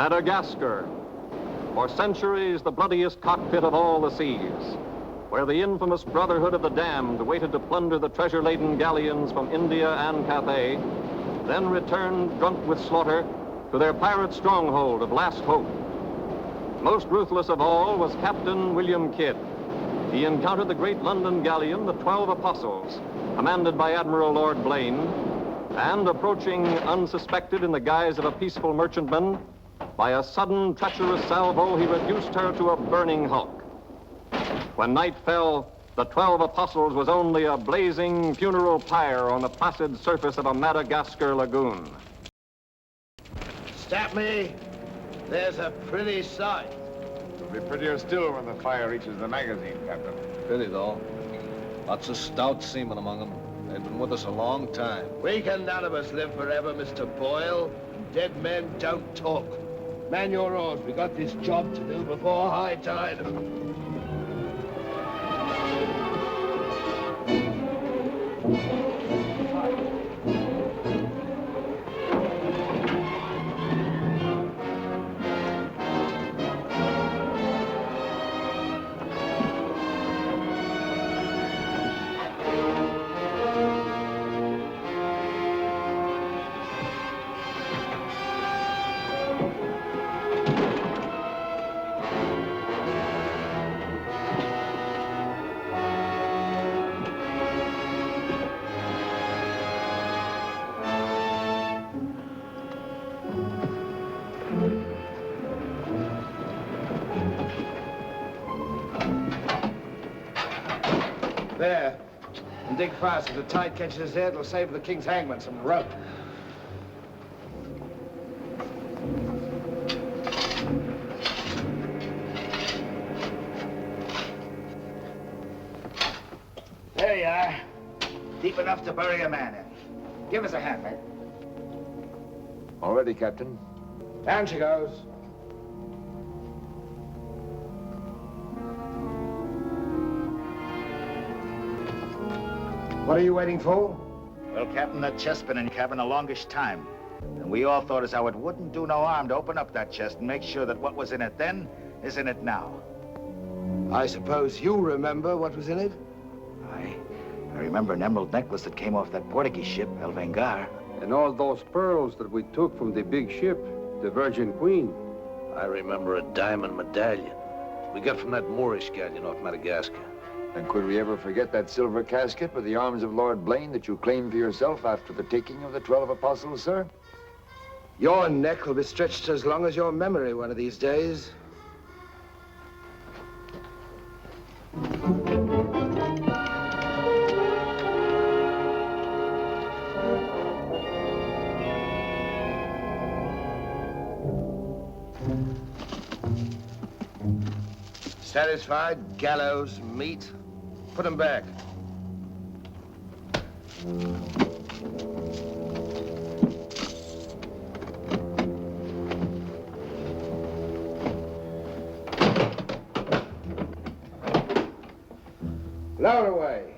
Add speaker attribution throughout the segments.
Speaker 1: Madagascar, for centuries the bloodiest cockpit of all the seas, where the infamous Brotherhood of the Damned waited to plunder the treasure-laden galleons from India and Cathay, then returned drunk with slaughter to their pirate stronghold of Last Hope. Most ruthless of all was Captain William Kidd. He encountered the great London galleon, the 12 Apostles, commanded by Admiral Lord Blaine, and approaching unsuspected in the guise of a peaceful merchantman, by a sudden treacherous salvo, he reduced her to a burning hulk. When night fell, the 12 Apostles was only a blazing funeral pyre on the placid surface of a Madagascar lagoon.
Speaker 2: Stop me. There's a pretty sight.
Speaker 3: It'll be prettier still when the fire reaches the magazine, Captain.
Speaker 4: Pity, though. Lots of stout seamen among them. They've been with us a long time.
Speaker 2: We can none of us live forever, Mr. Boyle. Dead men don't talk. Man your oars. We got this job to do before high tide. There. And dig fast. If the tide catches us there, it'll save the king's hangman some rope. There you are. Deep enough to bury a man in. Give us a hand, mate.
Speaker 3: All ready, Captain.
Speaker 2: Down she goes. What are you waiting for?
Speaker 5: Well, Captain, that chest's been in cabin a longish time. And we all thought as how it wouldn't do no harm to open up that chest and make sure that what was in it then is in it now.
Speaker 2: I suppose you remember what was in it?
Speaker 5: I remember an emerald necklace that came off that Portuguese ship, El Vengar.
Speaker 6: And all those pearls that we took from the big ship, the Virgin Queen.
Speaker 4: I remember a diamond medallion we got from that Moorish galleon off Madagascar.
Speaker 3: And could we ever forget that silver casket with the arms of Lord Blaine that you claimed for yourself after the taking of the 12 Apostles, sir?
Speaker 2: Your neck will be stretched as long as your memory one of these days. Satisfied? Gallows, meat? Put them back. Lower away.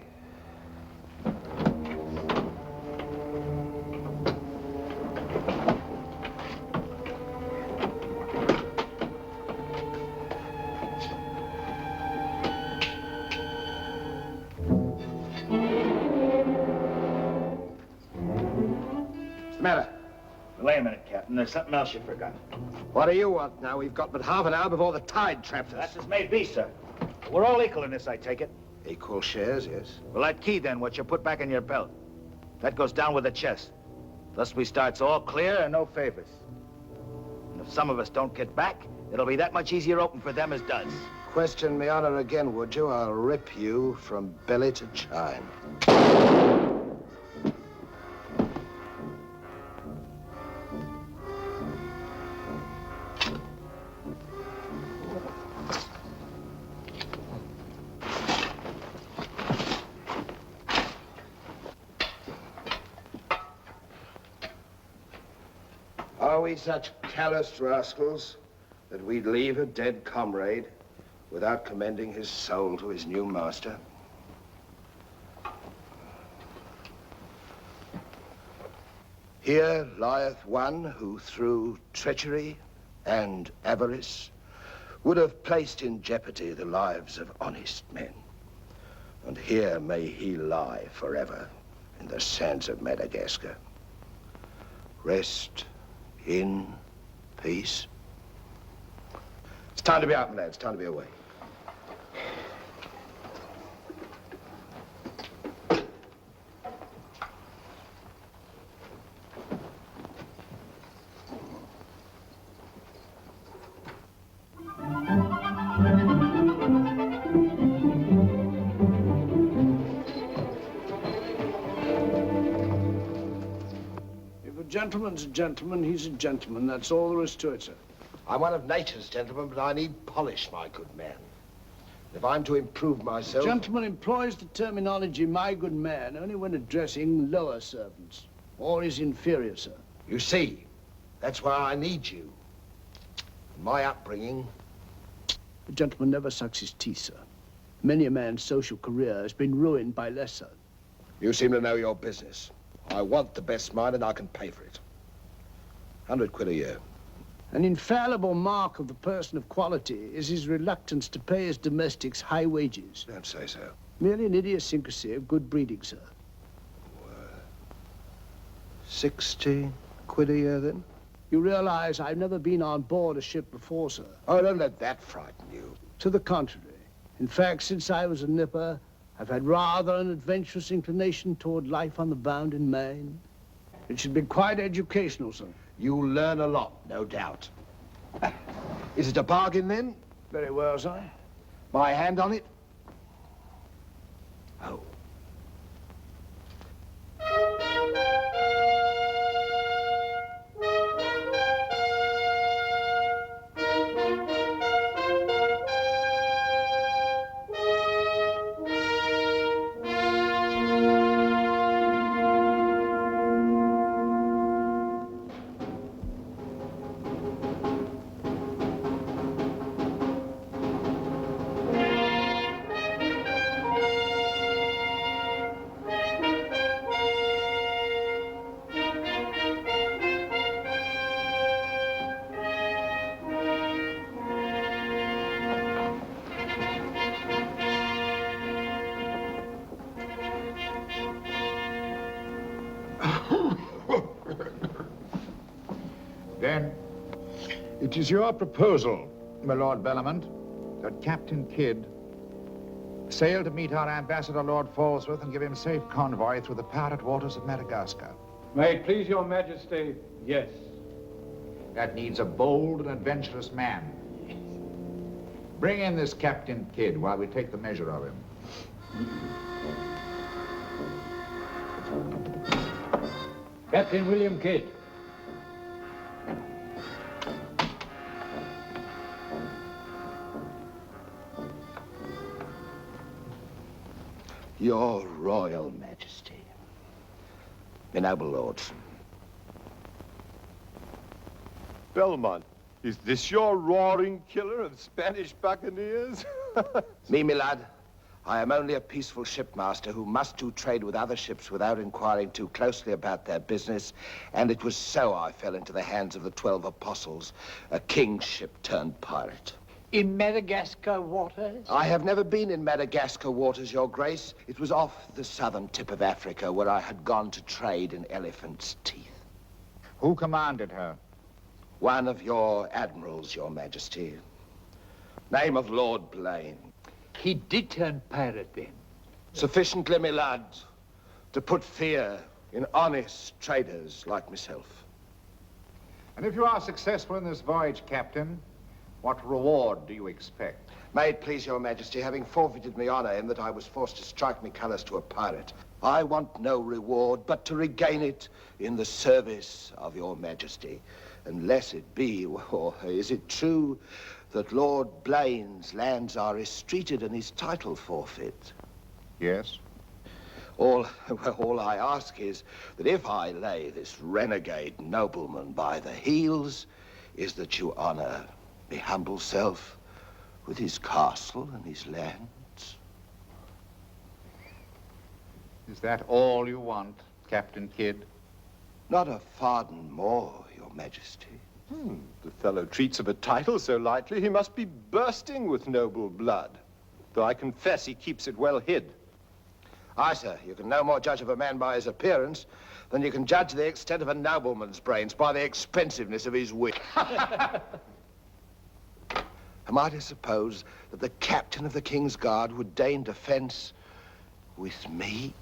Speaker 5: Wait a minute, Captain. There's something else you forgot.
Speaker 2: What do you want now? We've got but half an hour before the tide traps us.
Speaker 5: That's as may be, sir. We're all equal in this, I take it.
Speaker 2: Equal shares, yes.
Speaker 5: Well, that key, then, what you put back in your belt, that goes down with the chest. Thus we starts all clear and no favors. And if some of us don't get back, it'll be that much easier open for them as does.
Speaker 2: Question me honor again, would you? I'll rip you from belly to chine. Are we such callous rascals that we'd leave a dead comrade without commending his soul to his new master? Here lieth one who through treachery and avarice would have placed in jeopardy the lives of honest men. And here may he lie forever in the sands of Madagascar. Rest in peace. It's time to be out, my lads. Time to be away.
Speaker 7: If a gentleman's a gentleman, he's a gentleman. That's all there is to it, sir.
Speaker 2: I'm one of nature's gentlemen, but I need polish, my good man. If I'm to improve
Speaker 7: A
Speaker 2: myself...
Speaker 7: gentleman employs the terminology, my good man, only when addressing lower servants, or his inferior, sir.
Speaker 2: You see, that's why I need you. My upbringing...
Speaker 7: A gentleman never sucks his teeth, sir. Many a man's social career has been ruined by lesser.
Speaker 2: You seem to know your business. I want the best mine, and I can pay for it. 100 quid a year.
Speaker 7: An infallible mark of the person of quality is his reluctance to pay his domestics high wages.
Speaker 2: Don't say so.
Speaker 7: Merely an idiosyncrasy of good breeding, sir.
Speaker 2: 60 quid a year, then?
Speaker 7: You realize I've never been on board a ship before, sir.
Speaker 2: Oh, don't let that frighten you.
Speaker 7: To the contrary. In fact, since I was a nipper, I've had rather an adventurous inclination toward life on the bound in Maine. It should be quite educational, sir.
Speaker 2: You'll learn a lot, no doubt. Is it a bargain, then?
Speaker 7: Very well, sir.
Speaker 2: My hand on it? Oh.
Speaker 8: Then, it is your proposal, my Lord Bellamont, that Captain Kidd sail to meet our ambassador, Lord Falsworth, and give him safe convoy through the pirate waters of Madagascar.
Speaker 6: May it please your majesty, yes.
Speaker 8: That needs a bold and adventurous man. Bring in this Captain Kidd while we take the measure of him.
Speaker 6: Captain William Kidd.
Speaker 2: Your Royal Majesty. My noble lords.
Speaker 9: Belmont, is this your roaring killer of Spanish buccaneers?
Speaker 2: Me, my lad, I am only a peaceful shipmaster who must do trade with other ships without inquiring too closely about their business, and it was so I fell into the hands of the 12 apostles, a king's ship turned pirate.
Speaker 10: In Madagascar waters?
Speaker 2: I have never been in Madagascar waters, Your Grace. It was off the southern tip of Africa where I had gone to trade in elephant's teeth.
Speaker 8: Who commanded her?
Speaker 2: One of your admirals, Your Majesty. Name of Lord Blaine.
Speaker 10: He did turn pirate then?
Speaker 2: Sufficiently, my lad, to put fear in honest traders like myself.
Speaker 8: And if you are successful in this voyage, Captain, what reward do you expect?
Speaker 2: May it please Your Majesty, having forfeited my honor in that I was forced to strike me colors to a pirate, I want no reward but to regain it in the service of Your Majesty. Unless it be, or is it true that Lord Blaine's lands are estreated and his title forfeit?
Speaker 8: Yes.
Speaker 2: All I ask is that if I lay this renegade nobleman by the heels, is that you honor me humble self with his castle and his lands.
Speaker 8: Is that all you want, Captain Kidd?
Speaker 2: Not a farden more, Your Majesty.
Speaker 9: The fellow treats of a title so lightly, he must be bursting with noble blood. Though I confess he keeps it well hid.
Speaker 2: Aye, sir, you can no more judge of a man by his appearance than you can judge the extent of a nobleman's brains by the expensiveness of his wit. Am I to suppose that the captain of the King's Guard would deign defense with me?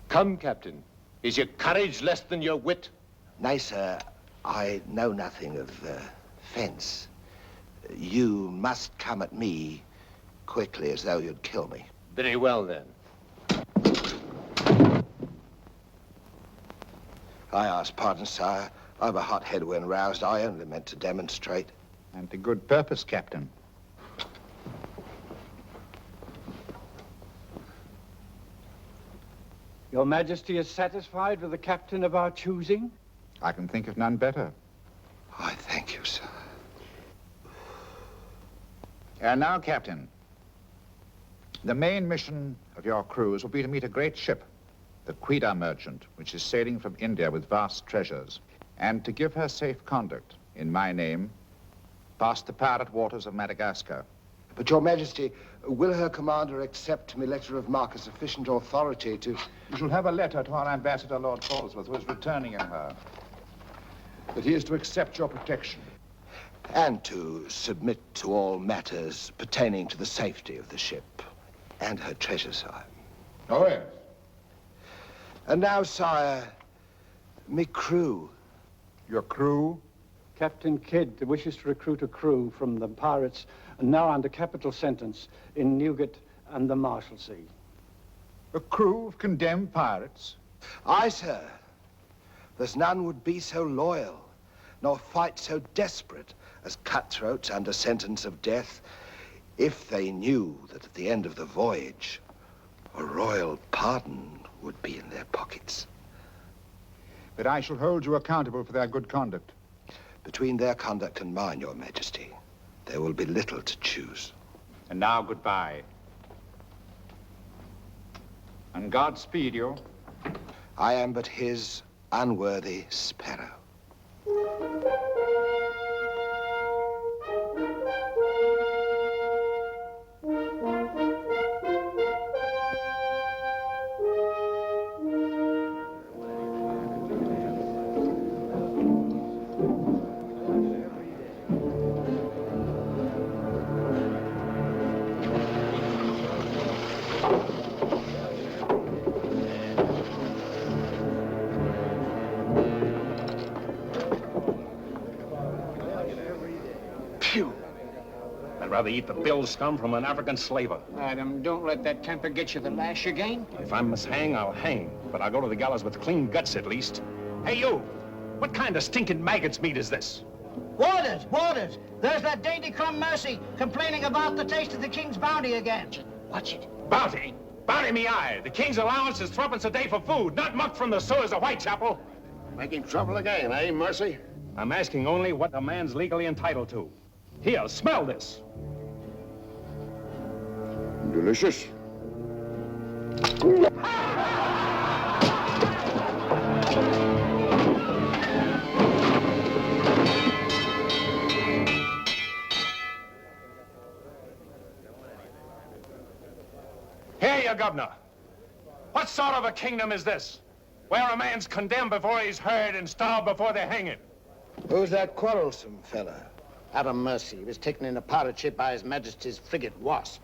Speaker 9: Come, Captain. Is your courage less than your wit?
Speaker 2: Nay, sir, I know nothing of fence. You must come at me quickly as though you'd kill me.
Speaker 9: Very well, then.
Speaker 2: I ask pardon, sire. I've a hot head when roused. I only meant to demonstrate.
Speaker 8: And to good purpose, Captain.
Speaker 10: Your Majesty is satisfied with the captain of our choosing?
Speaker 8: I can think of none better.
Speaker 2: I thank you, sir.
Speaker 8: And now, Captain, the main mission of your cruise will be to meet a great ship, the Quida merchant, which is sailing from India with vast treasures, and to give her safe conduct, in my name, past the pirate waters of Madagascar.
Speaker 2: But, Your Majesty, will her commander accept my letter of marque as sufficient authority to...
Speaker 8: You shall have a letter to our ambassador, Lord Falsworth, who is returning in her, that he is to accept your protection.
Speaker 2: And to submit to all matters pertaining to the safety of the ship and her treasure, sire.
Speaker 8: Oh, yes.
Speaker 2: And now, sire, me crew.
Speaker 8: Your crew?
Speaker 10: Captain Kidd wishes to recruit a crew from the pirates now under capital sentence in Newgate and the Marshalsea.
Speaker 8: A crew of condemned pirates?
Speaker 2: Aye, sir. There's none would be so loyal, nor fight so desperate as cutthroats under sentence of death, if they knew that at the end of the voyage, a royal pardon would be in their pockets.
Speaker 8: But I shall hold you accountable for their good conduct.
Speaker 2: Between their conduct and mine, Your Majesty, there will be little to choose.
Speaker 8: And now, goodbye. And God speed you.
Speaker 2: I am but his unworthy sparrow.
Speaker 11: I'd rather eat the bill scum from an African slaver.
Speaker 10: Adam, don't let that temper get you the lash again.
Speaker 11: If I must hang, I'll hang. But I'll go to the gallows with clean guts, at least. Hey, you! What kind of stinking maggot's meat is this?
Speaker 12: Waters, Waters! There's that dainty crumb Mercy complaining about the taste of the king's bounty again. Watch it.
Speaker 11: Bounty? Bounty me eye. The king's allowance is 3 a day for food, not muck from the sewers of Whitechapel.
Speaker 13: Making trouble again, eh, Mercy?
Speaker 11: I'm asking only what a man's legally entitled to. Here, smell this.
Speaker 13: Delicious.
Speaker 11: Here, you governor. What sort of a kingdom is this? Where a man's condemned before he's heard and starved before they hang him.
Speaker 2: Who's that quarrelsome fella?
Speaker 13: Adam Mercy. He was taken in a pirate ship by His Majesty's frigate Wasp.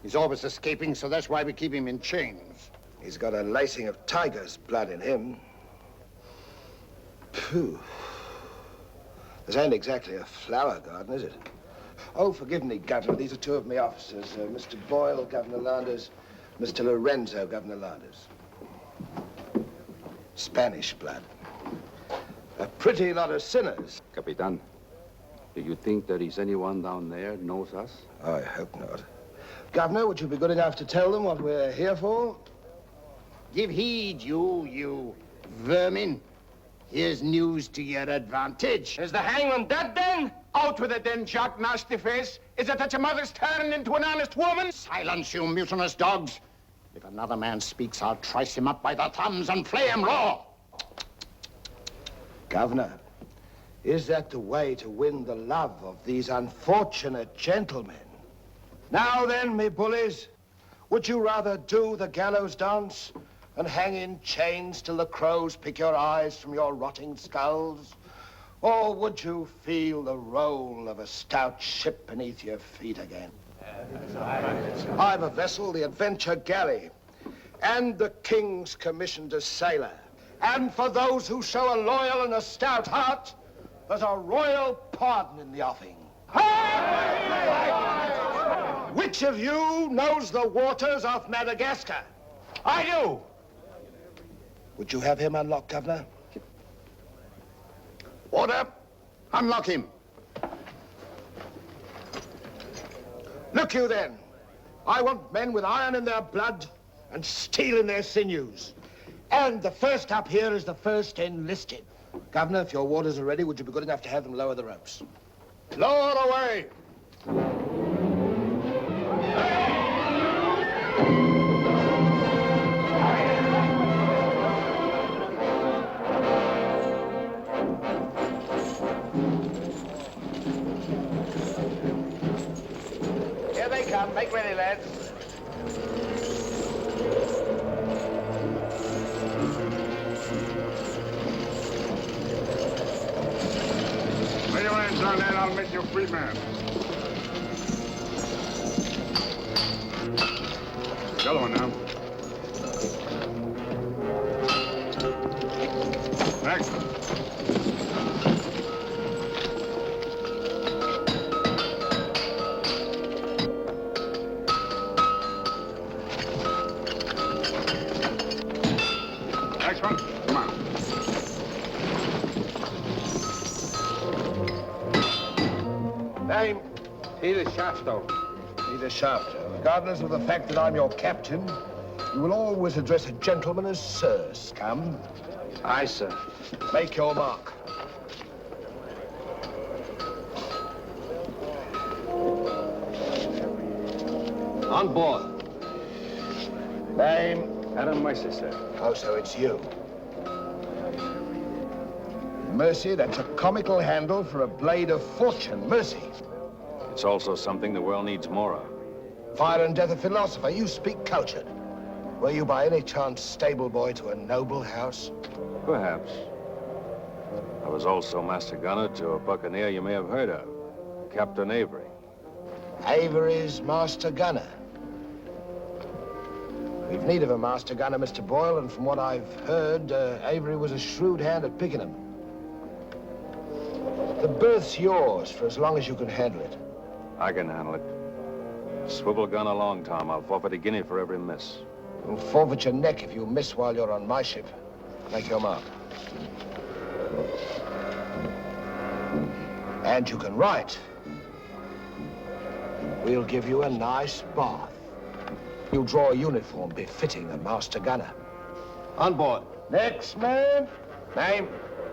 Speaker 13: He's always escaping, so that's why we keep him in chains.
Speaker 2: He's got a lacing of tiger's blood in him. Phew. This ain't exactly a flower garden, is it? Oh, forgive me, Governor. These are two of my officers. Mr. Boyle, Governor Landers. Mr. Lorenzo, Governor Landers. Spanish blood. A pretty lot of sinners.
Speaker 6: Capitan, do you think there is anyone down there knows us?
Speaker 2: I hope not. Governor, would you be good enough to tell them what we're here for?
Speaker 13: Give heed, you vermin. Here's news to your advantage.
Speaker 14: Is the hangman dead, then? Out with it, then, Jack Nasty Face. Is it that your mother's turned into an honest woman?
Speaker 13: Silence, you mutinous dogs. If another man speaks, I'll trice him up by the thumbs and flay him raw.
Speaker 2: Governor, is that the way to win the love of these unfortunate gentlemen? Now then, me bullies, would you rather do the gallows dance and hang in chains till the crows pick your eyes from your rotting skulls? Or would you feel the roll of a stout ship beneath your feet again? I've a vessel, the Adventure Galley, and the King's commissioned a sailor. And for those who show a loyal and a stout heart, there's a royal pardon in the offing. Which of you knows the waters of Madagascar?
Speaker 11: I do.
Speaker 2: Would you have him unlocked, Governor?
Speaker 13: Order. Unlock him.
Speaker 2: Look you then. I want men with iron in their blood and steel in their sinews. And the first up here is the first enlisted. Governor, if your warders are ready, would you be good enough to have them lower the ropes?
Speaker 8: Lower away!
Speaker 5: Here they come. Make ready, lads.
Speaker 8: Lay your hands on that, I'll make you a free man. The other one now. Next. Next one. Come on.
Speaker 2: Name?
Speaker 6: Peter Shafto.
Speaker 2: Peter Shafto. Regardless of the fact that I'm your captain, you will always address a gentleman as Sir, scum.
Speaker 6: Aye, sir.
Speaker 2: Make your mark.
Speaker 6: On board.
Speaker 2: Name?
Speaker 6: Adam Mercer, sir.
Speaker 2: Oh, so it's you. Mercy, that's a comical handle for a blade of fortune. Mercy.
Speaker 1: It's also something the world needs more of.
Speaker 2: Fire and death a philosopher. You speak cultured. Were you by any chance stable boy to a noble house?
Speaker 1: Perhaps. I was also master gunner to a buccaneer you may have heard of, Captain Avery.
Speaker 2: Avery's master gunner. We've need of a master gunner, Mr. Boyle, and from what I've heard, Avery was a shrewd hand at picking them. The berth's yours for as long as you can handle it.
Speaker 1: I can handle it. Swivel gun along, Tom. I'll forfeit a guinea for every miss.
Speaker 2: You'll forfeit your neck if you miss while you're on my ship. Make your mark. And you can write. We'll give you a nice bath. You'll draw a uniform befitting a master gunner.
Speaker 6: On board.
Speaker 2: Next man. Name?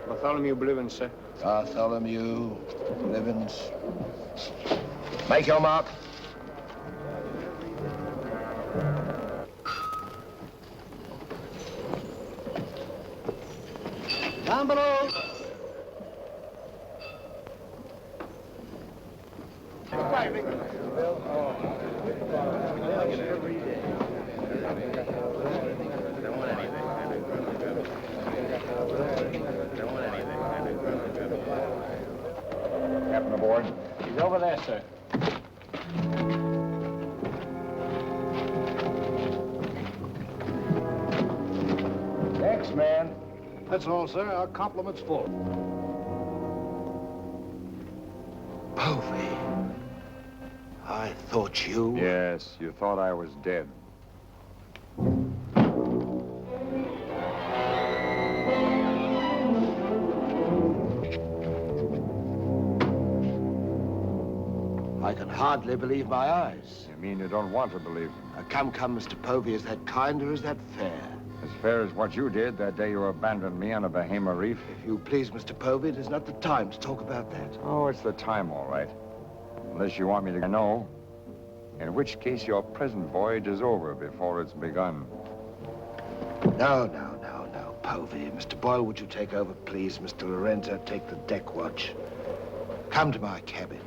Speaker 6: Bartholomew Blivens, sir.
Speaker 2: Bartholomew Blivens. Make your mark.
Speaker 12: Down below.
Speaker 8: Captain aboard.
Speaker 10: He's over there, sir.
Speaker 2: Next man.
Speaker 8: That's all, sir. Our compliment's full.
Speaker 2: Povey. I thought you...
Speaker 3: Yes, you thought I was dead.
Speaker 2: I can hardly believe my eyes.
Speaker 3: You mean you don't want to believe me?
Speaker 2: Come, Mr. Povey. Is that kind or is that fair?
Speaker 3: As fair as what you did that day you abandoned me on a Bahama reef?
Speaker 2: If you please, Mr. Povey, it is not the time to talk about that.
Speaker 3: Oh, it's the time, all right. Unless you want me to know. In which case, your present voyage is over before it's begun.
Speaker 2: No, Povey. Mr. Boyle, would you take over, please? Mr. Lorenzo, take the deck watch. Come to my cabin.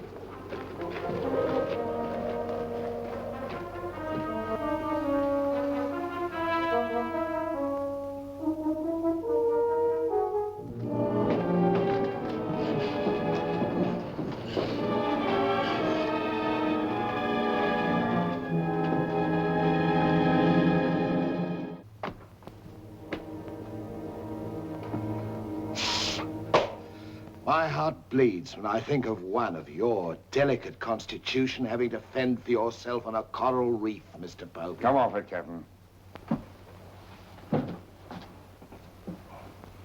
Speaker 2: My heart bleeds when I think of one of your delicate constitution having to fend for yourself on a coral reef, Mr. Povey.
Speaker 3: Come off it, Captain.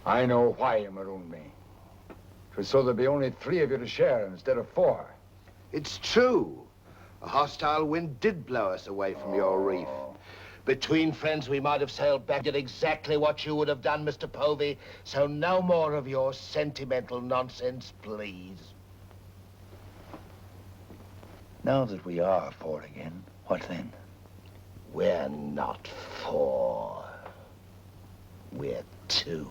Speaker 3: I know why you marooned me. It was so there'd be only 3 of you to share instead of 4.
Speaker 2: It's true. A hostile wind did blow us away from your reef. Between friends, we might have sailed back, did exactly what you would have done, Mr. Povey. So no more of your sentimental nonsense, please.
Speaker 5: Now that we are 4 again, what then?
Speaker 2: We're not 4. We're 2.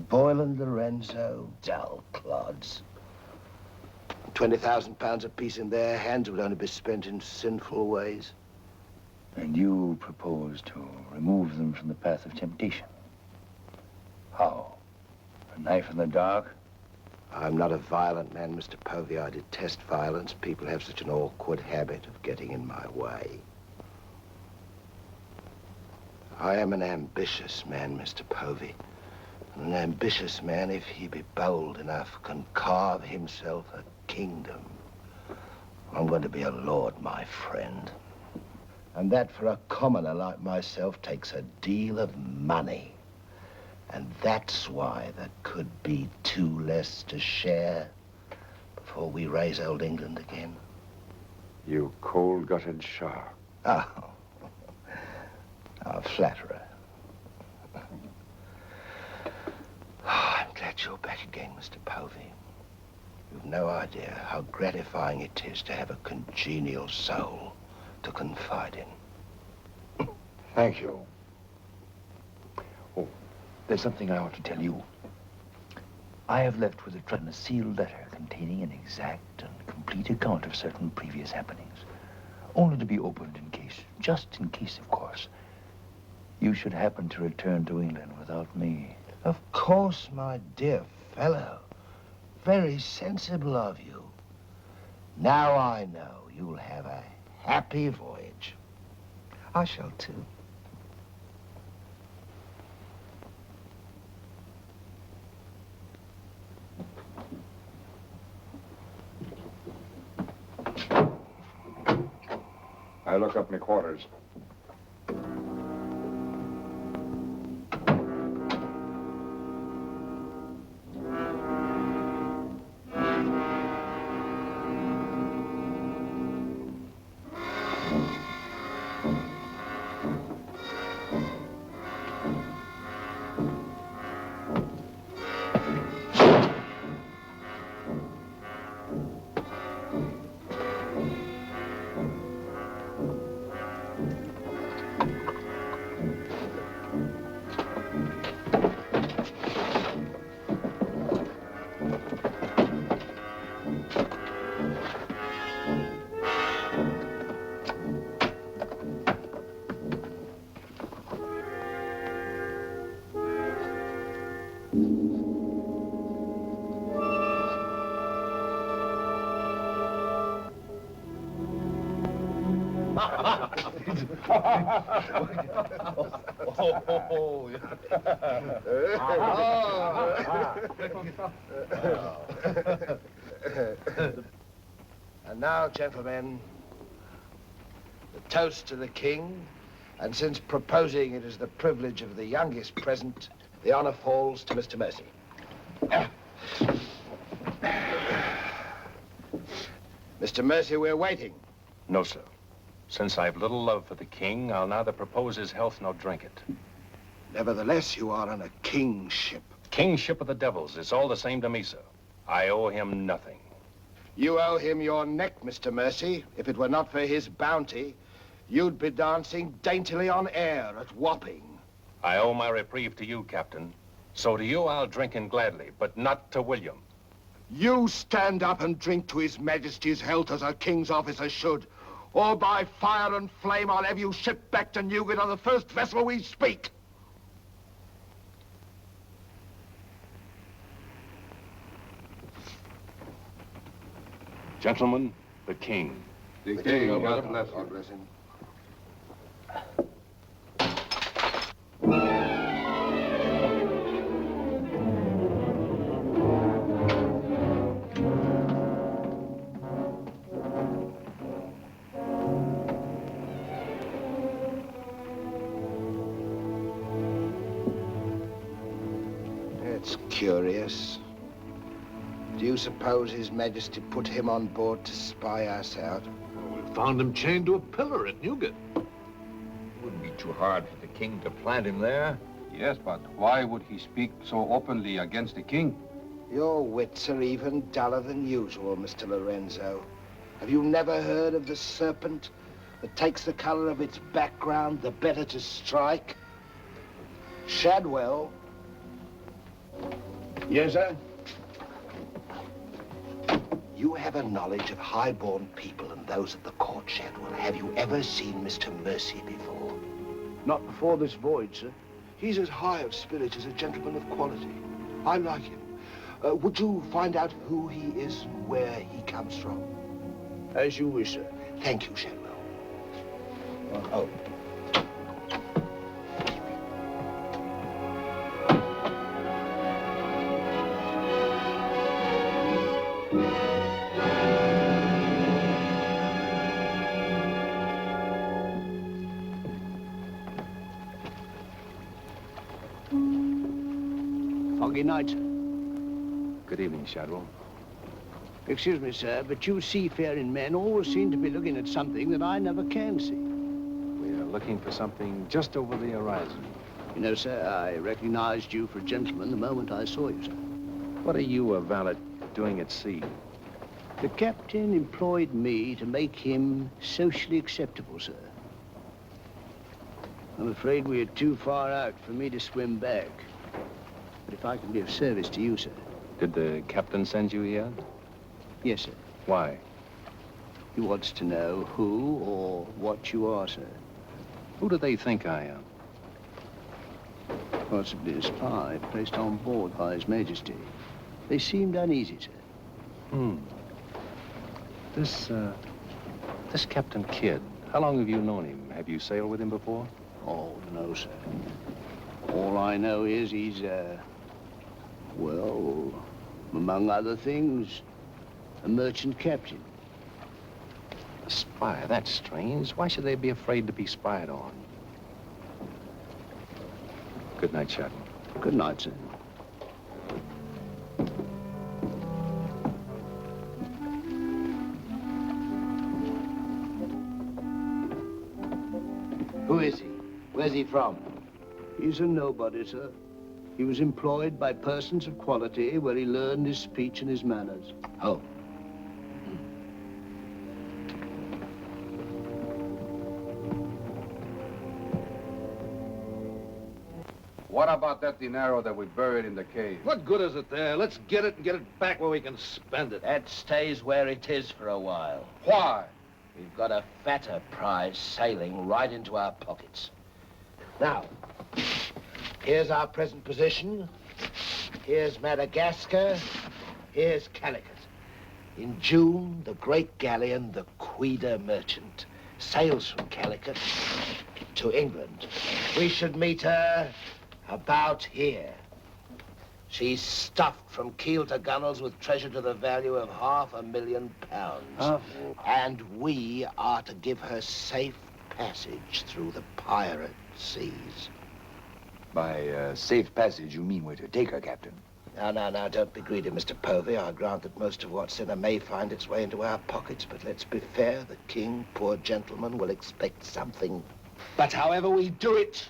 Speaker 2: Boyle and Lorenzo, dull clods. 20,000 pounds apiece in their hands would only be spent in sinful ways.
Speaker 5: And you propose to remove them from the path of temptation. How? A knife in the dark?
Speaker 2: I'm not a violent man, Mr. Povey. I detest violence. People have such an awkward habit of getting in my way. I am an ambitious man, Mr. Povey. And an ambitious man, if he be bold enough, can carve himself a kingdom. I'm going to be a lord, my friend. And that, for a commoner like myself, takes a deal of money. And that's why there could be 2 less to share before we raise old England again.
Speaker 3: You cold-gutted shark.
Speaker 2: Oh, a flatterer. I'm glad you're back again, Mr. Povey. You've no idea how gratifying it is to have a congenial soul to confide in.
Speaker 3: Thank you.
Speaker 5: Oh, there's something I ought to tell you. I have left with a sealed letter containing an exact and complete account of certain previous happenings, only to be opened in case, just in case, of course, you should happen to return to England without me.
Speaker 2: Of course, my dear fellow. Very sensible of you. Now I know you'll have a happy voyage. I shall too.
Speaker 3: I look up my quarters.
Speaker 2: And now, gentlemen, the toast to the king, and since proposing it is the privilege of the youngest present, the honor falls to Mr. Mercy. Mr. Mercy, we're waiting.
Speaker 11: No, sir. Since I've little love for the king, I'll neither propose his health nor drink it.
Speaker 2: Nevertheless, you are on a kingship.
Speaker 11: Kingship of the devils. It's all the same to me, sir. I owe him nothing.
Speaker 2: You owe him your neck, Mr. Mercy. If it were not for his bounty, you'd be dancing daintily on air at Wapping.
Speaker 11: I owe my reprieve to you, Captain. So to you I'll drink in gladly, but not to William.
Speaker 2: You stand up and drink to His Majesty's health as a king's officer should, or by fire and flame I'll have you shipped back to Newgate on the first vessel we speak.
Speaker 11: Gentlemen, the king.
Speaker 6: The king,
Speaker 2: God bless him. It's curious. Do you suppose His Majesty put him on board to spy us out?
Speaker 4: We found him chained to a pillar at Newgate.
Speaker 3: Wouldn't be too hard for the king to plant him there.
Speaker 6: Yes, but why would he speak so openly against the king?
Speaker 2: Your wits are even duller than usual, Mr. Lorenzo. Have you never heard of the serpent that takes the color of its background the better to strike? Shadwell.
Speaker 7: Yes, sir?
Speaker 2: You have a knowledge of high-born people and those at the court, Shadwell. Have you ever seen Mr. Mercy before?
Speaker 7: Not before this voyage, sir.
Speaker 2: He's as high of spirit as a gentleman of quality. I like him. Would you find out who he is and where he comes from?
Speaker 7: As you wish, sir.
Speaker 2: Thank you, Shadwell. Oh.
Speaker 7: Foggy night.
Speaker 6: Good evening, Shadwell.
Speaker 7: Excuse me, sir, but you seafaring men always seem to be looking at something that I never can see.
Speaker 6: We are looking for something just over the horizon.
Speaker 7: You know, sir, I recognized you for a gentleman the moment I saw you, sir.
Speaker 6: What are you, a valet, doing at sea?
Speaker 7: The captain employed me to make him socially acceptable, sir. I'm afraid we are too far out for me to swim back. But if I can be of service to you, sir.
Speaker 6: Did the captain send you here?
Speaker 7: Yes, sir.
Speaker 6: Why?
Speaker 7: He wants to know who or what you are, sir.
Speaker 6: Who do they think I am?
Speaker 7: Possibly a spy placed on board by His Majesty. They seemed uneasy, sir.
Speaker 6: This Captain Kidd, how long have you known him? Have you sailed with him before?
Speaker 7: Oh, no, sir. All I know is he's, well, among other things, a merchant captain.
Speaker 6: A spy? That's strange. Why should they be afraid to be spied on? Good night, Shadwell.
Speaker 7: Good night, sir.
Speaker 2: Who is he? Where's he from?
Speaker 7: He's a nobody, sir. He was employed by persons of quality where he learned his speech and his manners.
Speaker 2: Oh.
Speaker 6: What about that dinero that we buried in the cave?
Speaker 4: What good is it there? Let's get it and get it back where we can spend it.
Speaker 15: That stays where it is for a while.
Speaker 6: Why?
Speaker 15: We've got a fatter prize sailing right into our pockets.
Speaker 2: Now, here's our present position. Here's Madagascar. Here's Calicut. In June, the great galleon, the Quida Merchant, sails from Calicut to England. We should meet her about here. She's stuffed from keel to gunwales with treasure to the value of £500,000. And we are to give her safe passage through the pirate seas.
Speaker 3: By safe passage, you mean we're to take her, Captain?
Speaker 2: Now, don't be greedy, Mr. Povey. I grant that most of what's in her may find its way into our pockets, but let's be fair. The king, poor gentleman, will expect something. But however we do it,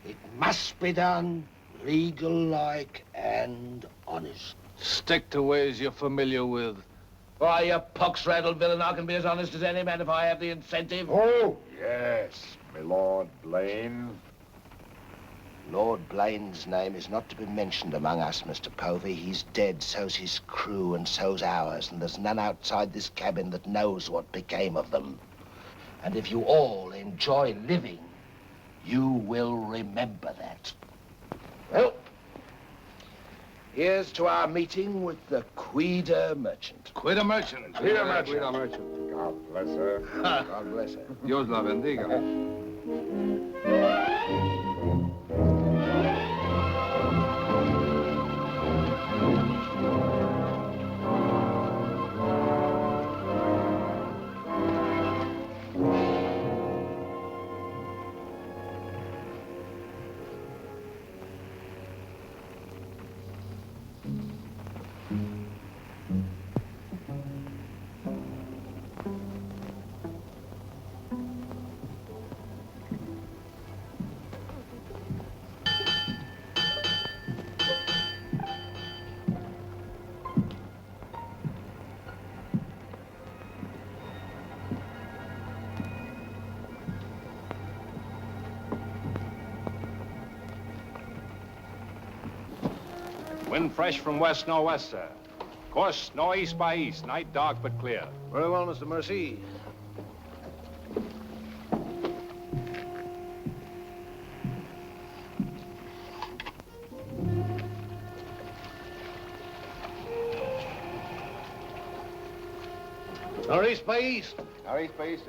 Speaker 2: it must be done legal-like and honest.
Speaker 4: Stick to ways you're familiar with.
Speaker 15: Why, you pox-rattled villain, I can be as honest as any man if I have the incentive.
Speaker 3: Oh, yes, my Lord Blaine.
Speaker 2: Lord Blaine's name is not to be mentioned among us, Mr. Povey. He's dead, so's his crew and so's ours, and there's none outside this cabin that knows what became of them. And if you all enjoy living, you will remember that. Well, here's to our meeting with the Quida merchant.
Speaker 6: Quida merchant.
Speaker 3: Quida merchant.
Speaker 6: Quida merchant.
Speaker 3: God bless her.
Speaker 2: God bless her.
Speaker 6: Dios la bendiga.
Speaker 11: Wind fresh from west-nor'west, sir. Course northeast by east. Night dark but clear.
Speaker 4: Very well, Mr. Mercy. Northeast by east.
Speaker 3: Northeast by east.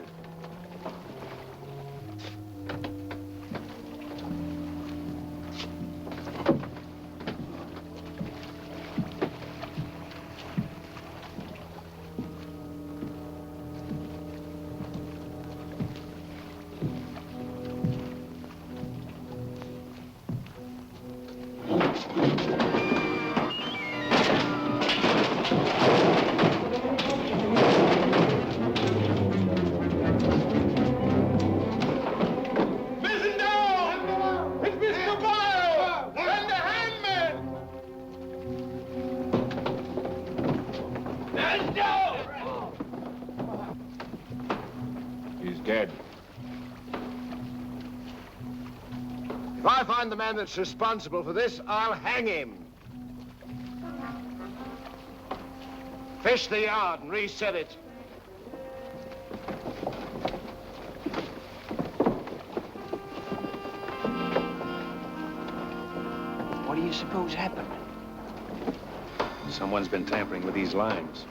Speaker 3: Dead.
Speaker 13: If I find the man that's responsible for this, I'll hang him. Fish the yard and reset it.
Speaker 5: What do you suppose happened?
Speaker 11: Someone's been tampering with these lines.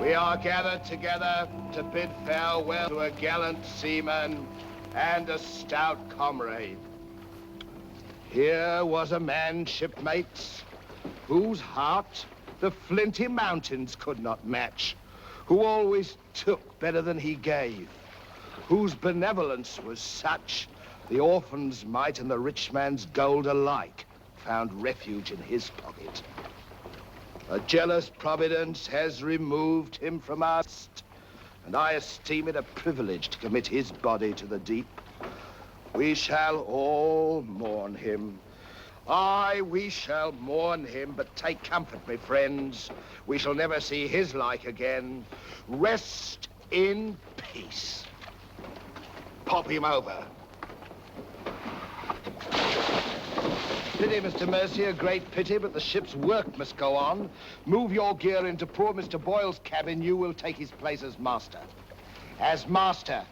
Speaker 2: We are gathered together to bid farewell to a gallant seaman and a stout comrade. Here was a man, shipmates, whose heart the flinty mountains could not match, who always took better than he gave, whose benevolence was such the orphan's mite and the rich man's gold alike found refuge in his pocket. A jealous providence has removed him from us, and I esteem it a privilege to commit his body to the deep. We shall all mourn him. Aye, we shall mourn him, but take comfort, my friends. We shall never see his like again. Rest in peace. Pop him over. Pity, Mr. Mercy, a great pity, but the ship's work must go on. Move your gear into poor Mr. Boyle's cabin. You will take his place as master. As master.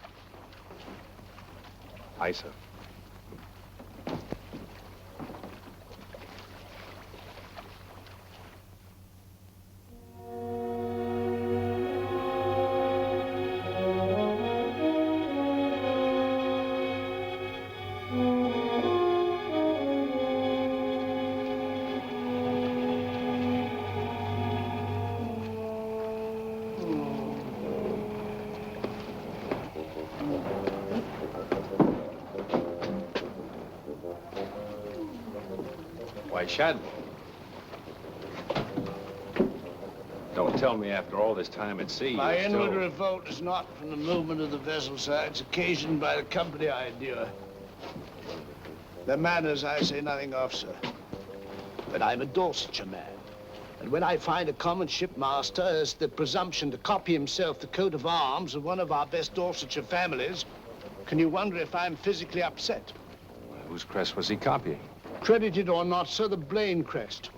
Speaker 11: Aye, sir. Why, Shadwell. Don't tell me after all this time at sea.
Speaker 7: My
Speaker 11: you're
Speaker 7: inward
Speaker 11: still...
Speaker 7: revolt is not from the movement of the vessel, sir. It's occasioned by the company I endure. Their manners I say nothing of, sir. But I'm a Dorsetshire man. And when I find a common shipmaster has the presumption to copy himself the coat of arms of one of our best Dorsetshire families, can you wonder if I'm physically upset?
Speaker 11: Whose crest was he copying?
Speaker 7: Credited or not, sir, the Blaine crest.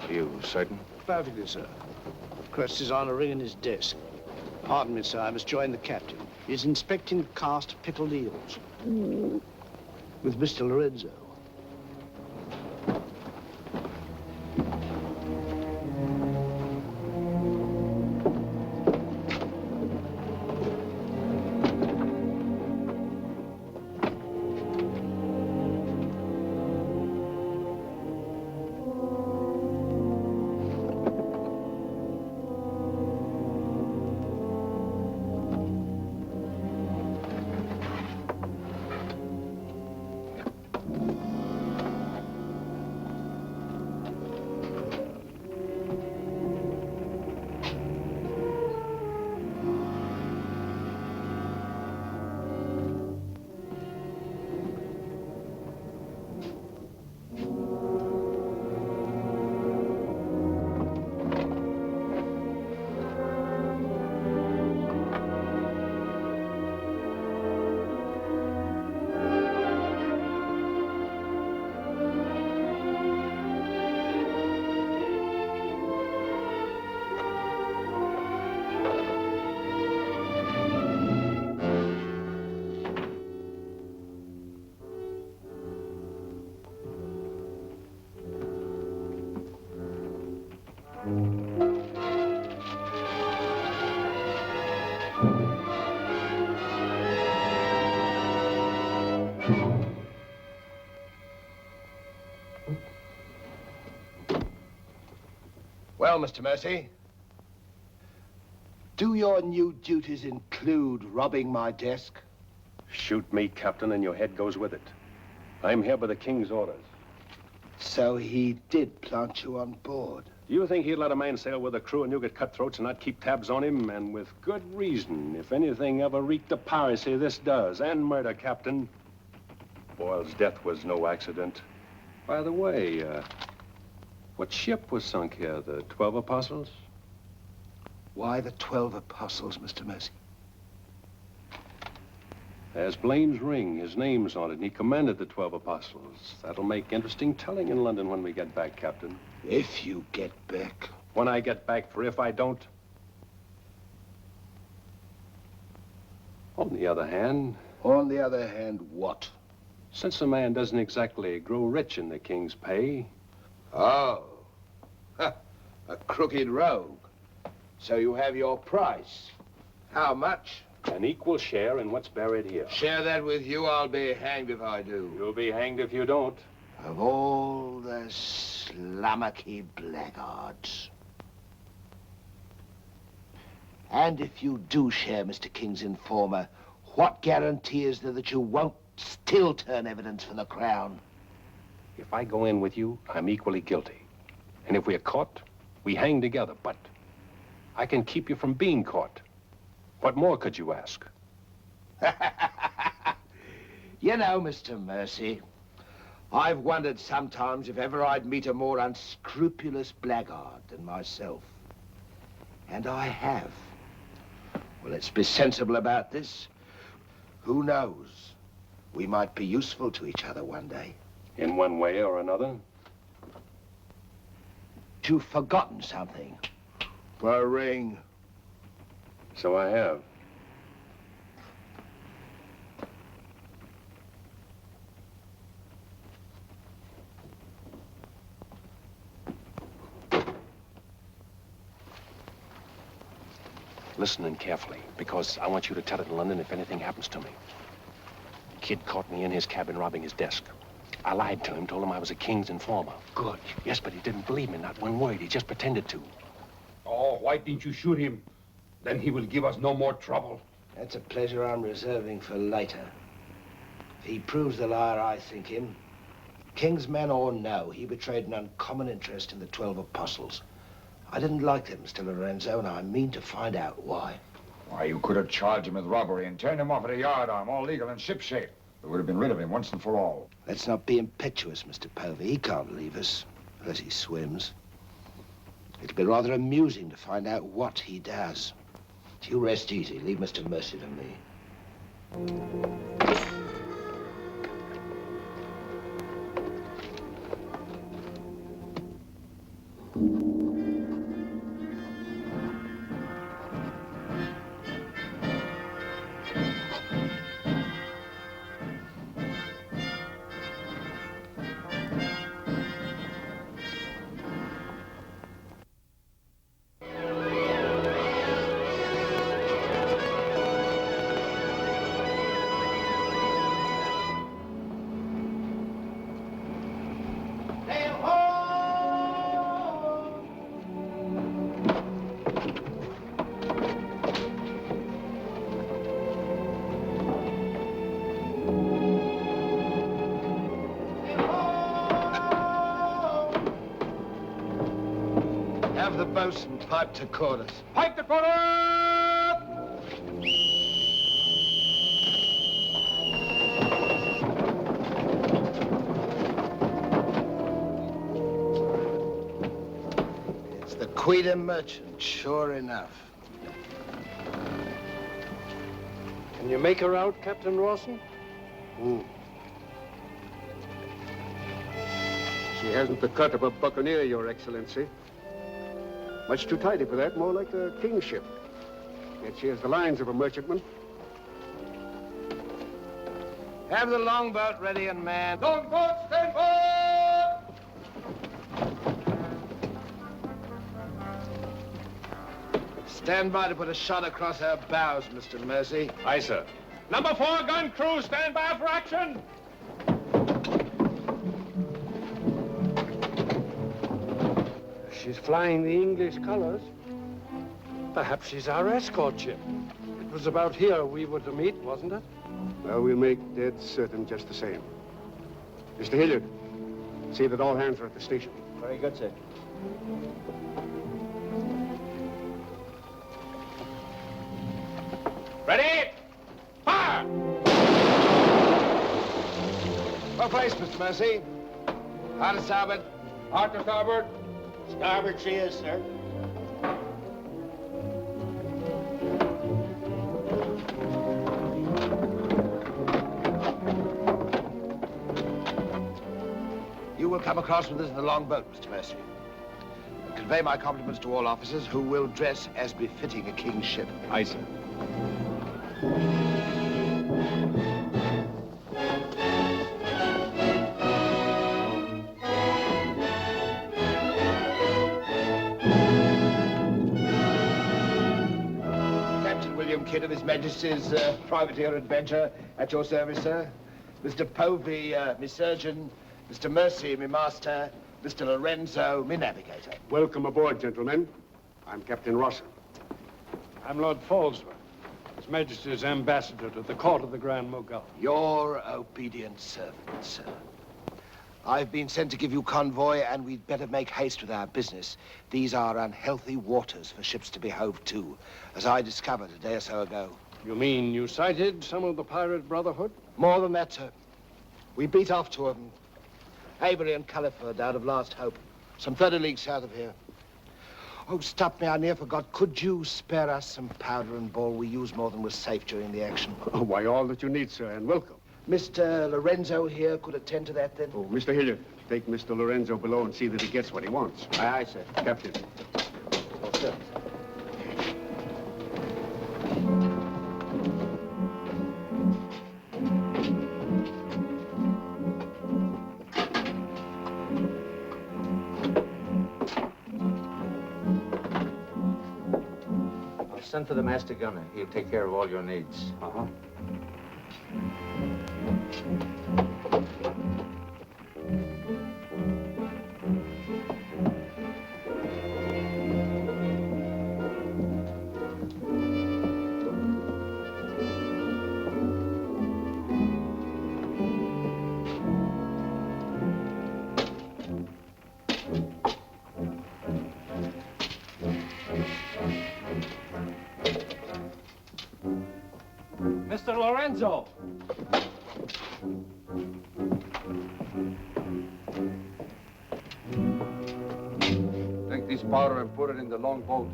Speaker 11: Are you certain?
Speaker 7: Perfectly, sir. Crest is on a ring in his desk. Pardon me, sir, I must join the captain. He's inspecting the cast of pickled eels. With Mr. Lorenzo.
Speaker 2: Well, Mr. Mercy, do your new duties include robbing my desk?
Speaker 11: Shoot me, Captain, and your head goes with it. I'm here by the King's orders.
Speaker 2: So he did plant you on board?
Speaker 11: Do you think he'd let a man sail with a crew of Newgate cutthroats and not keep tabs on him? And with good reason. If anything ever reeked of piracy, this does. And murder, Captain. Boyle's death was no accident. By the way, what ship was sunk here? The 12 Apostles?
Speaker 2: Why the 12 Apostles, Mr. Mercy?
Speaker 11: There's Blaine's ring. His name's on it, and he commanded the 12 Apostles. That'll make interesting telling in London when we get back, Captain.
Speaker 2: If you get back.
Speaker 11: When I get back, for if I don't. On the other hand...
Speaker 2: On the other hand, what?
Speaker 11: Since a man doesn't exactly grow rich in the King's pay...
Speaker 2: Oh. Ha, a crooked rogue. So you have your price. How much?
Speaker 11: An equal share in what's buried here.
Speaker 2: Share that with you, I'll be hanged if I do.
Speaker 11: You'll be hanged if you don't.
Speaker 2: Of all the slummocky blackguards. And if you do share Mr. King's informer, what guarantee is there that you won't still turn evidence for the Crown?
Speaker 11: If I go in with you, I'm equally guilty. And if we're caught, we hang together. But I can keep you from being caught. What more could you ask?
Speaker 2: You know, Mr. Mercy, I've wondered sometimes if ever I'd meet a more unscrupulous blackguard than myself. And I have. Well, let's be sensible about this. Who knows? We might be useful to each other one day.
Speaker 11: In one way or another?
Speaker 2: You've forgotten something. For a ring.
Speaker 11: So I have. Listen in carefully, because I want you to tell it in London if anything happens to me. Kid caught me in his cabin robbing his desk. I lied to him, told him I was a King's informer.
Speaker 2: Good.
Speaker 11: Yes, but he didn't believe me, not one word. He just pretended to.
Speaker 14: Oh, why didn't you shoot him? Then he will give us no more trouble.
Speaker 2: That's a pleasure I'm reserving for later. If he proves the liar I think him, King's men or no, he betrayed an uncommon interest in the 12 apostles. I didn't like him, Mr. Lorenzo, and I mean to find out why.
Speaker 8: Why, you could have charged him with robbery and turned him off at a yardarm, all legal and shipshape. We would have been rid of him once and for all.
Speaker 2: Let's not be impetuous, Mr. Povey. He can't leave us, unless he swims. It'll be rather amusing to find out what he does. You rest easy. Leave Mr. Mercy to me. Have the bosun pipe to quarters.
Speaker 14: Pipe to quarter!
Speaker 2: It's the Queen Merchant, sure enough.
Speaker 10: Can you make her out, Captain Rawson?
Speaker 6: She hasn't the cut of a buccaneer, Your Excellency. Much too tidy for that, more like a king's ship. Yet she has the lines of a merchantman.
Speaker 2: Have the longboat ready and manned.
Speaker 14: Longboat, stand by!
Speaker 2: Stand by to put a shot across her bows, Mr. Mercy.
Speaker 11: Aye, sir.
Speaker 14: Number 4 gun crew, stand by for action!
Speaker 10: She's flying the English colors. Perhaps she's our escort ship. It was about here we were to meet, wasn't it?
Speaker 6: Well, we'll make dead certain just the same. Mr. Hilliard, see that all hands are at the station.
Speaker 15: Very good, sir.
Speaker 14: Ready? Fire!
Speaker 2: Well placed, Mr. Mercy. Hard to starboard.
Speaker 14: Hard to starboard.
Speaker 12: Starboard she is, sir.
Speaker 2: You will come across with us in the longboat, Mr. Mercy. And convey my compliments to all officers who will dress as befitting a king's ship.
Speaker 11: Aye, sir.
Speaker 2: Kidd of His Majesty's privateer Adventure, at your service, sir. Mr. Povey, me surgeon. Mr. Mercy, me master. Mr. Lorenzo, me navigator.
Speaker 6: Welcome aboard, gentlemen. I'm Captain Rawson.
Speaker 10: I'm Lord Falsworth, His Majesty's ambassador to the court of the Grand Mogul.
Speaker 2: Your obedient servant, sir. I've been sent to give you convoy, and we'd better make haste with our business. These are unhealthy waters for ships to be hove to, as I discovered a day or so ago.
Speaker 10: You mean you sighted some of the pirate brotherhood?
Speaker 2: More than that, sir. We beat off two of them. Avery and Culliford out of Last Hope, some 30 leagues south of here. Oh, stop me, I near forgot. Could you spare us some powder and ball? We used more than was safe during the action.
Speaker 6: Oh, why, all that you need, sir, and welcome.
Speaker 2: Mr. Lorenzo here could attend to that, then?
Speaker 6: Oh, Mr. Hilliard, take Mr. Lorenzo below and see that he gets what he wants.
Speaker 2: Aye, aye, sir.
Speaker 6: Captain.
Speaker 2: Oh, sir.
Speaker 3: I'll send for the master gunner. He'll take care of all your needs.
Speaker 6: Uh-huh.
Speaker 16: Lorenzo.
Speaker 14: Take this powder and put it in the long boat.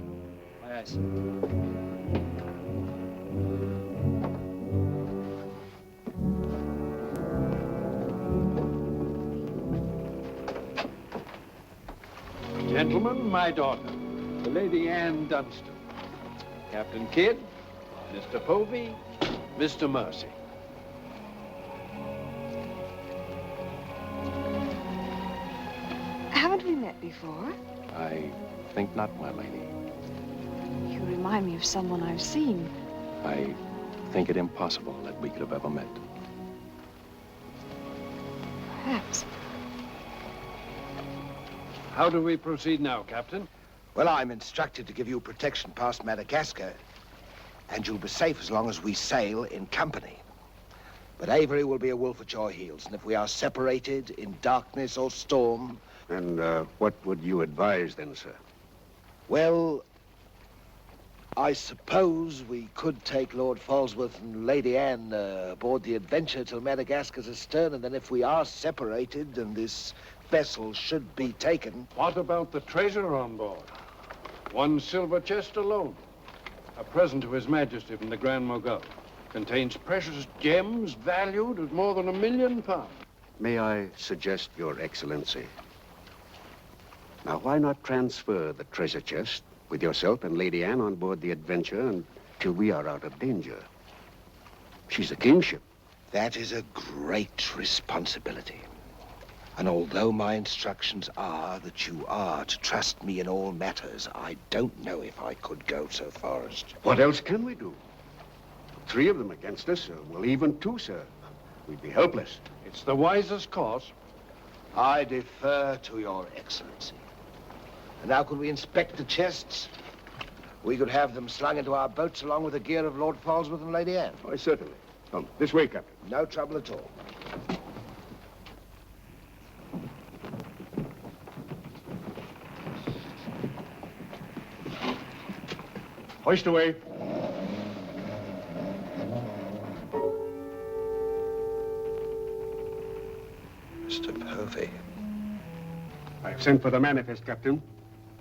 Speaker 16: Yes.
Speaker 10: Gentlemen, my daughter, the Lady Anne Dunstan. Captain Kidd, Mr. Povey, Mr. Mercy.
Speaker 17: Haven't we met before?
Speaker 11: I think not, my lady.
Speaker 17: You remind me of someone I've seen.
Speaker 11: I think it impossible that we could have ever met.
Speaker 17: Perhaps.
Speaker 10: How do we proceed now, Captain?
Speaker 2: Well, I'm instructed to give you protection past Madagascar, and you'll be safe as long as we sail in company. But Avery will be a wolf at your heels, and if we are separated in darkness or storm...
Speaker 6: And what would you advise then, sir?
Speaker 2: Well, I suppose we could take Lord Falsworth and Lady Anne aboard the Adventure till Madagascar's astern, and then if we are separated and this vessel should be taken...
Speaker 10: What about the treasure on board? One silver chest alone. A present to His Majesty from the Grand Mogul. Contains precious gems valued at more than £1 million.
Speaker 6: May I suggest, Your Excellency? Now, why not transfer the treasure chest with yourself and Lady Anne on board the Adventure until we are out of danger? She's a kingship.
Speaker 2: That is a great responsibility. And although my instructions are that you are to trust me in all matters, I don't know if I could go so far as to...
Speaker 6: What else can we do? 3 of them against us, well, even 2, sir. We'd be helpless.
Speaker 10: It's the wisest course.
Speaker 2: I defer to Your Excellency. And now could we inspect the chests? We could have them slung into our boats along with the gear of Lord Falsworth and Lady Anne.
Speaker 6: Why, certainly. Come, this way, Captain.
Speaker 2: No trouble at all.
Speaker 6: Hoist away.
Speaker 2: Mr. Povey.
Speaker 6: I've sent for the manifest, Captain.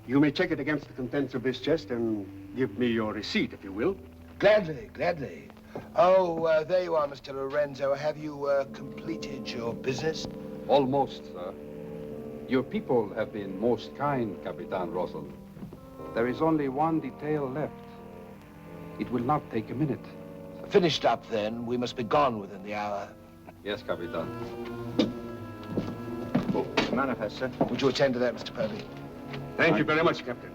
Speaker 6: You may check it against the contents of this chest and give me your receipt, if you will.
Speaker 2: Gladly, gladly. Oh, there you are, Mr. Lorenzo. Have you completed your business?
Speaker 14: Almost, sir. Your people have been most kind, Capitan Russell. There is only one detail left. It will not take a minute.
Speaker 2: Finished up, then. We must be gone within the hour.
Speaker 14: Yes, Capitan.
Speaker 2: Oh, manifest, sir. Would you attend to that, Mr. Povey?
Speaker 6: Thank you very much, Captain.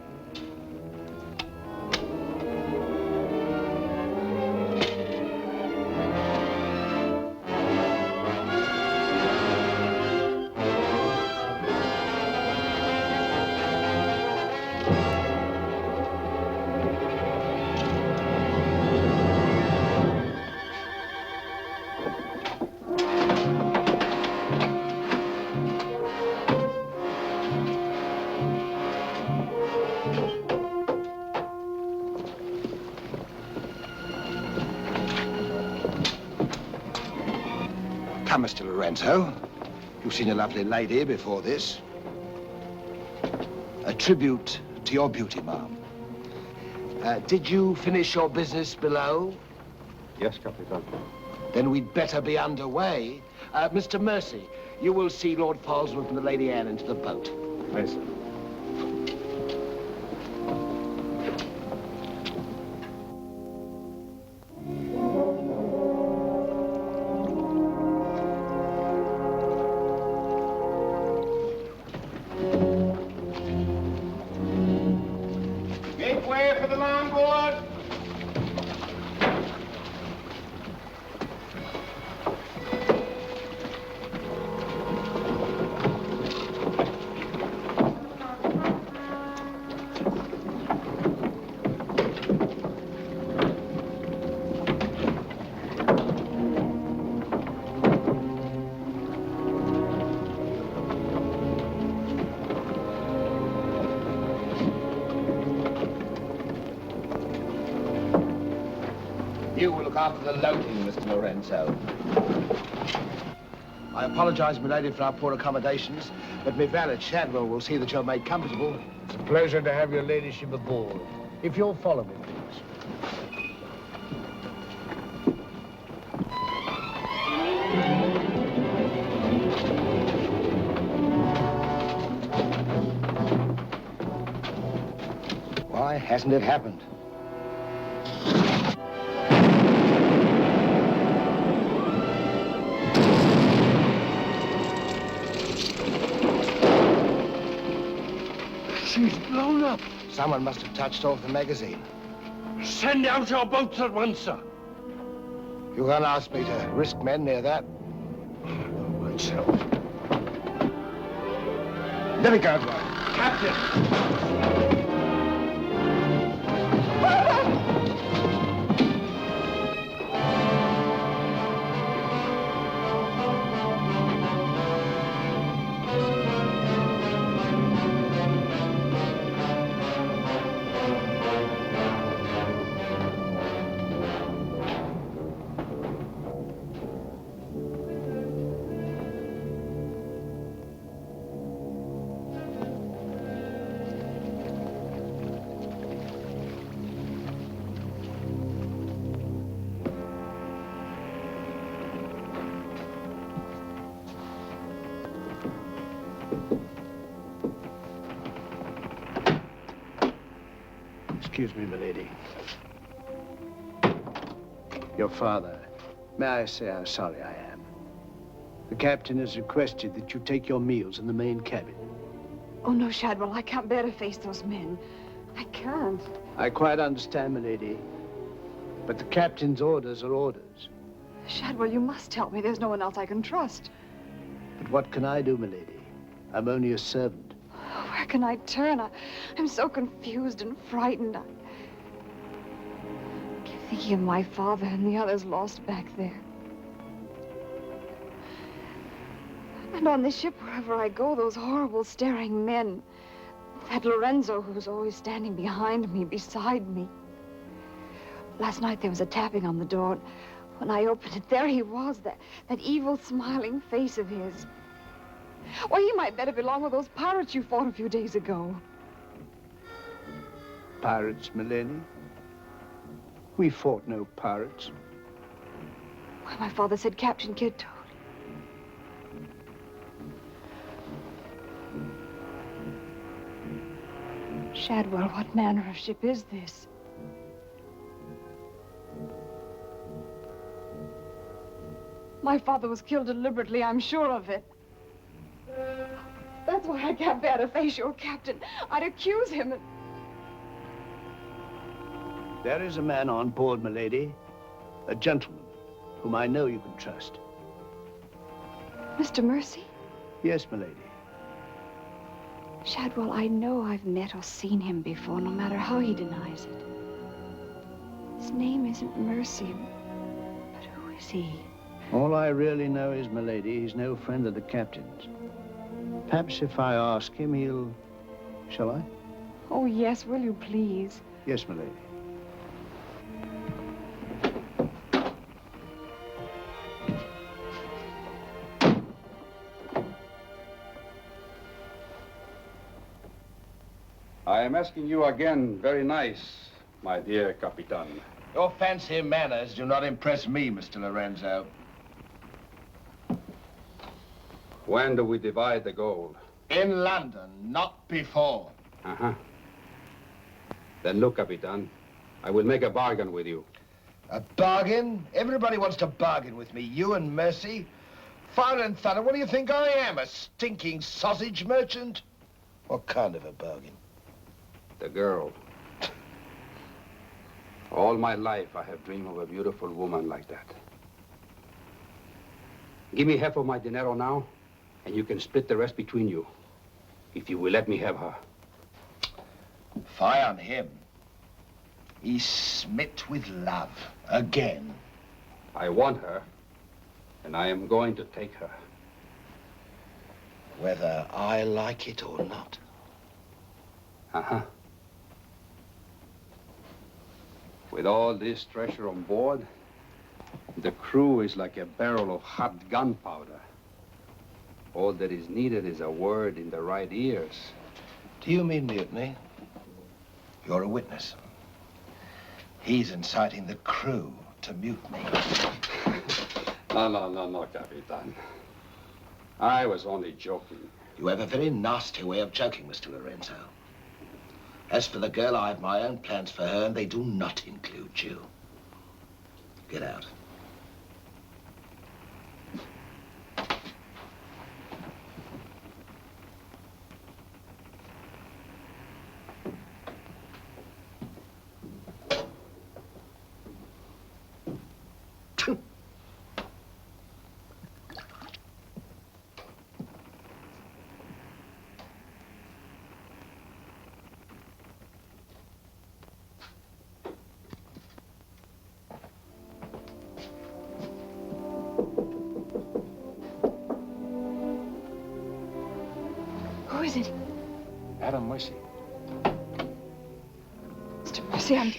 Speaker 2: Come, Mr. Lorenzo. You've seen a lovely lady before this. A tribute to your beauty, ma'am. Did you finish your business below?
Speaker 14: Yes, Capitan.
Speaker 2: Then we'd better be underway. Mr. Mercy, you will see Lord Falsworth and the Lady Anne into the boat.
Speaker 6: Yes, sir.
Speaker 10: Make way for the longboard.
Speaker 2: after the loading, Mr. Lorenzo. I apologize, milady, for our poor accommodations, but my valet Shadwell will see that you're made comfortable.
Speaker 7: It's a pleasure to have your ladyship aboard. If you'll follow me, please.
Speaker 2: Why hasn't it happened?
Speaker 10: She's blown up.
Speaker 2: Someone must have touched off the magazine.
Speaker 10: Send out your boats at once, sir.
Speaker 2: You can't ask me to risk men near that.
Speaker 10: Myself.
Speaker 2: Let me go, boy.
Speaker 10: Captain!
Speaker 7: Excuse me, milady. Your father. May I say how sorry I am? The captain has requested that you take your meals in the main cabin.
Speaker 17: Oh, no, Shadwell, I can't bear to face those men. I can't.
Speaker 7: I quite understand, milady. But the captain's orders are orders.
Speaker 17: Shadwell, you must help me. There's no one else I can trust.
Speaker 7: But what can I do, milady? I'm only a servant.
Speaker 17: Where can I turn? I'm so confused and frightened. I keep thinking of my father and the others lost back there. And on the ship, wherever I go, those horrible staring men. That Lorenzo who's always standing behind me, beside me. Last night there was a tapping on the door. And when I opened it, there he was, that evil, smiling face of his. Well, he might better belong with those pirates you fought a few days ago.
Speaker 7: Pirates, milady? We fought no pirates.
Speaker 17: Why, my father said Captain Kidd told him. Shadwell, what manner of ship is this? My father was killed deliberately, I'm sure of it. That's why I can't bear to face your captain. I'd accuse him.
Speaker 7: There is a man on board, milady. A gentleman whom I know you can trust.
Speaker 17: Mr. Mercy?
Speaker 7: Yes, milady.
Speaker 17: Shadwell, I know I've met or seen him before, no matter how he denies it. His name isn't Mercy, but who is he?
Speaker 7: All I really know is, milady, he's no friend of the captain's. Perhaps if I ask him, he'll... Shall I?
Speaker 17: Oh, yes, will you please?
Speaker 7: Yes, milady.
Speaker 14: I am asking you again, very nice, my dear Capitan.
Speaker 2: Your fancy manners do not impress me, Mr. Lorenzo.
Speaker 14: When do we divide the gold?
Speaker 2: In London, not before.
Speaker 14: Uh-huh. Then look, Capitan, I will make a bargain with you.
Speaker 2: A bargain? Everybody wants to bargain with me. You and Mercy. Fire and thunder, what do you think I am? A stinking sausage merchant? What kind of a bargain?
Speaker 14: The girl. All my life I have dreamed of a beautiful woman like that. Give me half of my dinero now, and you can split the rest between you, if you will let me have her.
Speaker 2: Fie on him. He's smit with love, again.
Speaker 14: I want her, and I am going to take her.
Speaker 2: Whether I like it or not.
Speaker 14: Uh-huh. With all this treasure on board, The crew is like a barrel of hot gunpowder. All that is needed is a word in the right ears.
Speaker 2: Do you mean mutiny? You're a witness. He's inciting the crew to mutiny.
Speaker 14: No, Capitan. I was only joking.
Speaker 2: You have a very nasty way of joking, Mr. Lorenzo. As for the girl, I have my own plans for her, and they do not include you. Get out.
Speaker 17: Who is it?
Speaker 11: Adam Mercy.
Speaker 17: Mr. Mercy, I'm...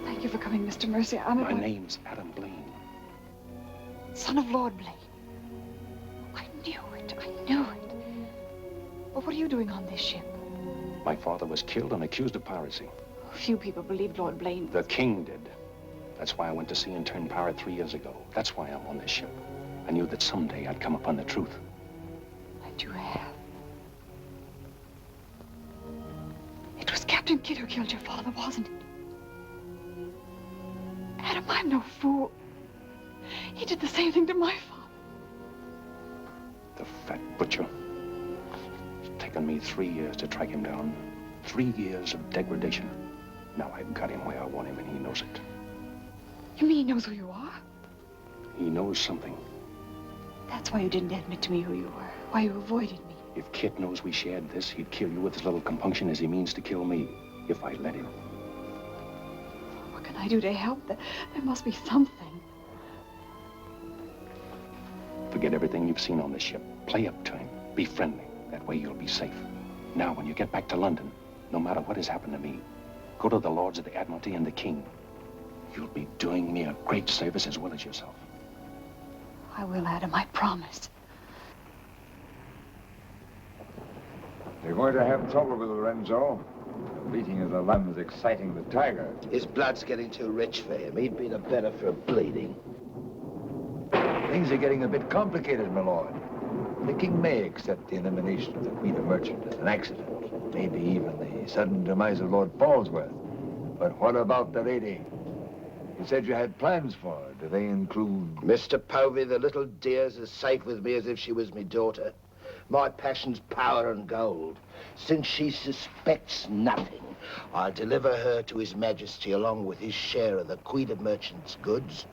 Speaker 17: Thank you for coming, Mr. Mercy.
Speaker 11: My name's Adam Blaine.
Speaker 17: Son of Lord Blaine. I knew it. I knew it. But what are you doing on this ship?
Speaker 11: My father was killed and accused of piracy.
Speaker 17: Few people believed Lord Blaine.
Speaker 11: The king did. That's why I went to sea and turned pirate 3 years ago. That's why I'm on this ship. I knew that someday I'd come upon the truth.
Speaker 17: And you have. It was Captain Kidd who killed your father, wasn't it? Adam, I'm no fool. He did the same thing to my father.
Speaker 11: The fat butcher. It's taken me 3 years to track him down. 3 years of degradation. Now I've got him where I want him, and he knows it.
Speaker 17: You mean he knows who you are?
Speaker 11: He knows something.
Speaker 17: That's why you didn't admit to me who you were. Why you avoided me.
Speaker 11: If Kit knows we shared this, he'd kill you with as little compunction as he means to kill me, if I let him.
Speaker 17: What can I do to help? There must be something.
Speaker 11: Forget everything you've seen on this ship. Play up to him. Be friendly. That way you'll be safe. Now, when you get back to London, no matter what has happened to me, go to the Lords of the Admiralty and the King. You'll be doing me a great service as well as yourself.
Speaker 17: I will, Adam. I promise.
Speaker 3: You're going to have trouble with Lorenzo. The bleating of the lamb's exciting the tiger.
Speaker 2: His blood's getting too rich for him. He'd be the better for bleeding.
Speaker 5: Things are getting a bit complicated, my lord. The king may accept the elimination of the Queen of Merchant as an accident, maybe even the sudden demise of Lord Falsworth. But what about the lady? You said you had plans for her. Do they include...
Speaker 2: Mr. Povey, the little dear's as safe with me as if she was me daughter. My passion's power and gold. Since she suspects nothing, I'll deliver her to His Majesty along with his share of the Queen of Merchant's goods.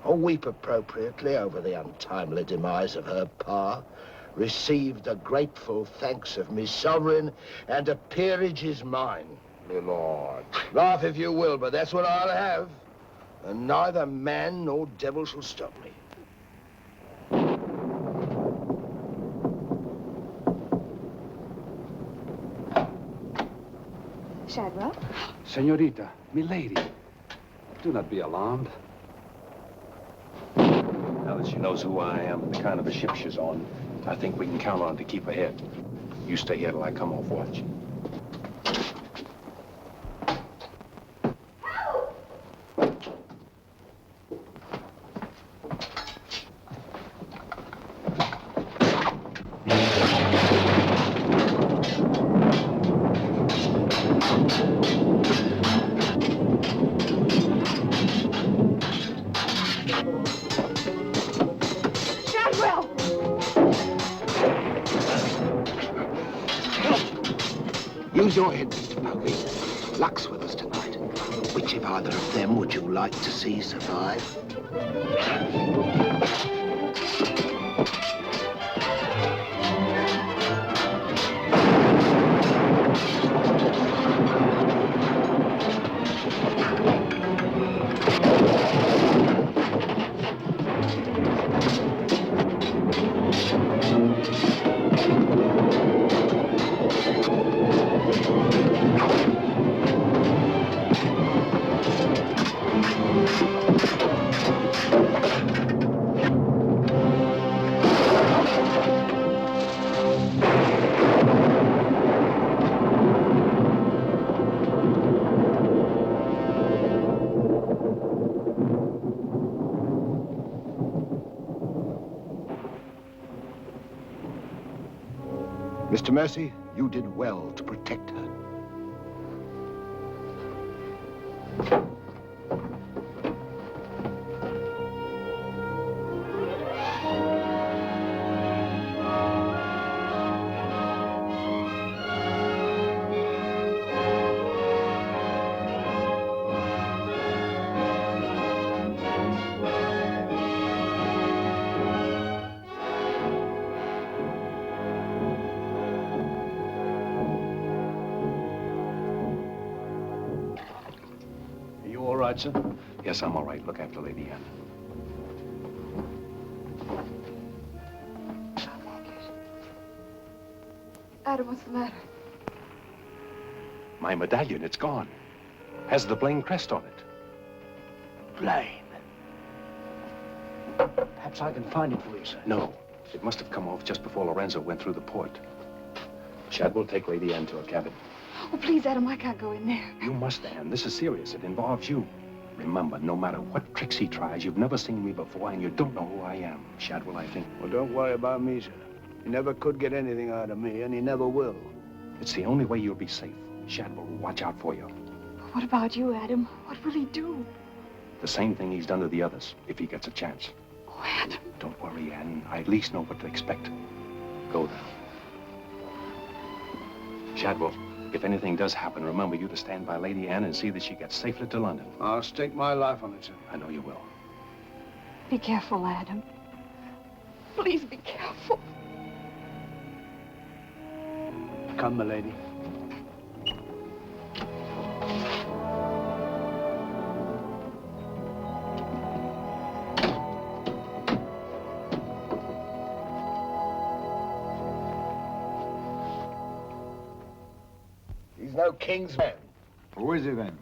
Speaker 2: I'll weep appropriately over the untimely demise of her pa, receive the grateful thanks of me sovereign, and a peerage is mine.
Speaker 3: My lord.
Speaker 2: Laugh if you will, but that's what I'll have. And neither man nor devil shall stop me.
Speaker 17: Shadwell?
Speaker 14: Senorita, milady, do not be alarmed.
Speaker 11: Now that she knows who I am, the kind of a ship she's on, I think we can count on her to keep ahead. You stay here till I come off watch.
Speaker 2: Use your head, Mr. Povey. Luck's with us tonight. Which of either of them would you like to see survive? Mr. Mercy, you did well to protect her.
Speaker 11: Sir? Yes, I'm all right. Look after Lady Anne.
Speaker 17: Adam, what's the matter?
Speaker 11: My medallion, it's gone. Has the Blaine crest on it.
Speaker 12: Blaine. Perhaps I can find it for you, sir.
Speaker 11: No. It must have come off just before Lorenzo went through the port. Shadwell, take Lady Anne to her cabin.
Speaker 17: Oh, please, Adam, I can't go in there.
Speaker 11: You must, Anne. This is serious. It involves you. Remember, no matter what tricks he tries, you've never seen me before, and you don't know who I am. Shadwell, I think.
Speaker 7: Well, don't worry about me, sir. He never could get anything out of me, and he never will.
Speaker 11: It's the only way you'll be safe. Shadwell will watch out for you.
Speaker 17: What about you, Adam? What will he do?
Speaker 11: The same thing he's done to the others, if he gets a chance.
Speaker 17: Oh, Adam.
Speaker 11: Don't worry, Anne. I at least know what to expect. Go then. Shadwell, if anything does happen, remember you to stand by Lady Anne and see that she gets safely to London.
Speaker 7: I'll stake my life on it, sir.
Speaker 11: I know you will.
Speaker 17: Be careful, Adam. Please be careful.
Speaker 7: Come, my lady.
Speaker 2: He's no king's man.
Speaker 3: Who is he then?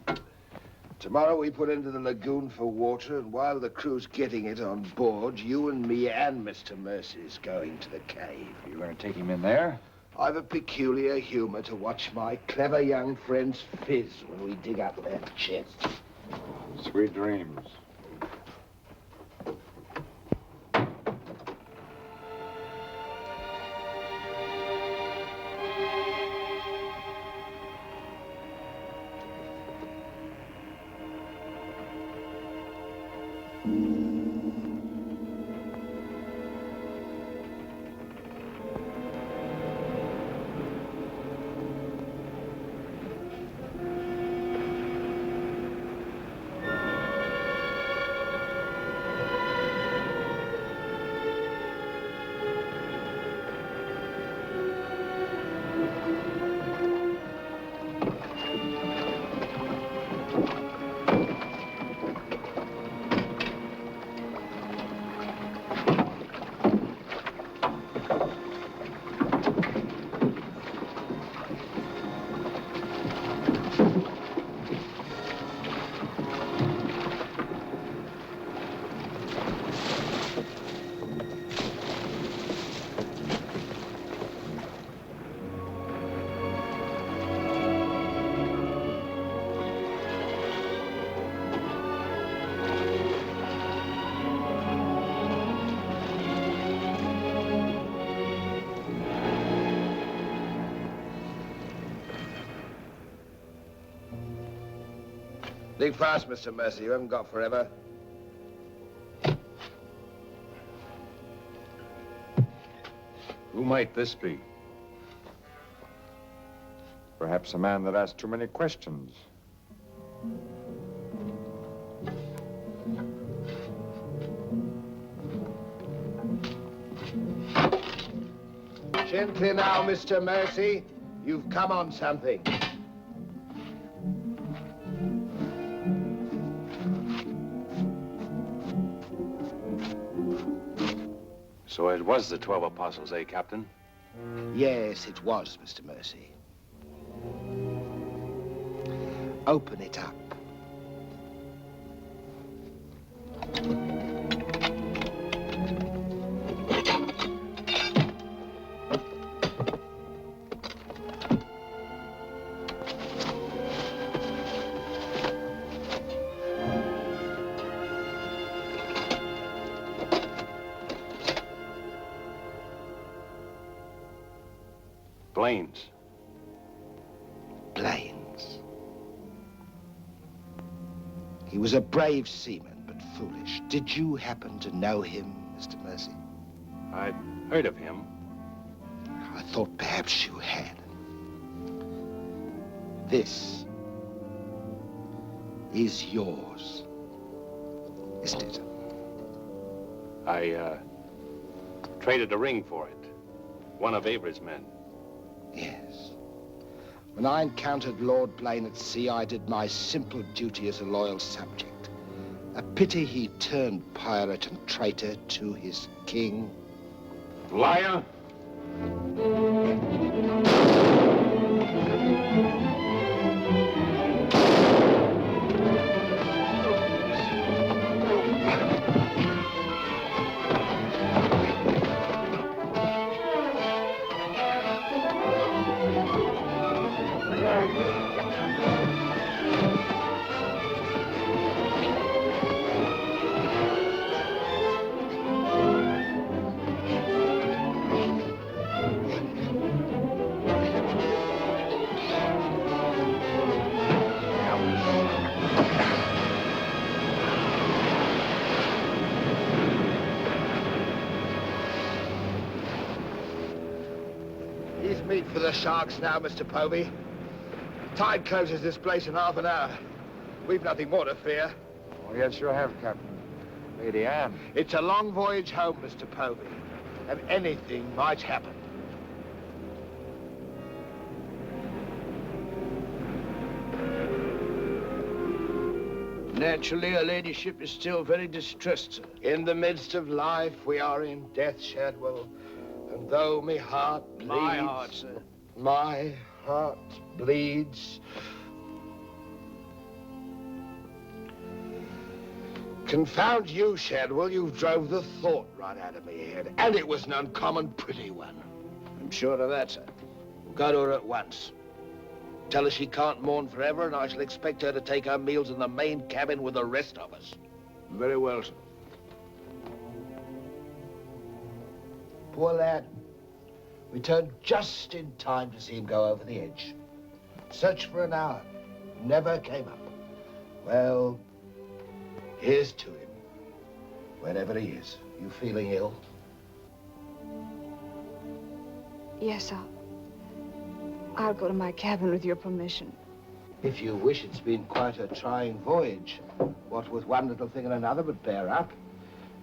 Speaker 2: Tomorrow we put into the lagoon for water, and while the crew's getting it on board, you and me and Mr. Mercy's going to the cave.
Speaker 3: You're going to take him in there?
Speaker 2: I've a peculiar humor to watch my clever young friends fizz when we dig up that chest.
Speaker 3: Sweet dreams.
Speaker 2: Dig fast, Mr. Mercy. You haven't got forever.
Speaker 3: Who might this be? Perhaps a man that asked too many questions.
Speaker 2: Gently now, Mr. Mercy. You've come on something.
Speaker 11: So it was the 12 apostles, eh, Captain?
Speaker 2: Yes, it was, Mr. Mercy. Open it up.
Speaker 11: Blaines.
Speaker 2: Blaines. He was a brave seaman, but foolish. Did you happen to know him, Mr. Mercy?
Speaker 11: I'd heard of him.
Speaker 2: I thought perhaps you had. This is yours, isn't it?
Speaker 11: I traded a ring for it. One of Avery's men.
Speaker 2: Yes. When I encountered Lord Blaine at sea, I did my simple duty as a loyal subject. A pity he turned pirate and traitor to his king.
Speaker 11: Liar!
Speaker 2: He's meat for the sharks now, Mr. Povey. Tide closes this place in half an hour. We've nothing more to fear.
Speaker 3: Oh, yes, you have, Captain. Lady Anne.
Speaker 2: It's a long voyage home, Mr. Povey, and anything might happen.
Speaker 7: Naturally, her ladyship is still very distressed, sir.
Speaker 2: In the midst of life, we are in death, Shadwell. And though my heart bleeds...
Speaker 7: My heart, sir.
Speaker 2: My heart bleeds... Confound you, Shadwell. You drove the thought right out of me head. And it was an uncommon pretty one.
Speaker 7: I'm sure of that, sir.
Speaker 2: Go to her at once. Tell her she can't mourn forever, and I shall expect her to take her meals in the main cabin with the rest of us.
Speaker 7: Very well, sir.
Speaker 2: Poor lad. We turned just in time to see him go over the edge. Searched for an hour. Never came up. Well, here's to him. Wherever he is. You feeling ill?
Speaker 17: Yes, I'll go to my cabin with your permission.
Speaker 2: If you wish, it's been quite a trying voyage. What with one little thing and another, but bear up.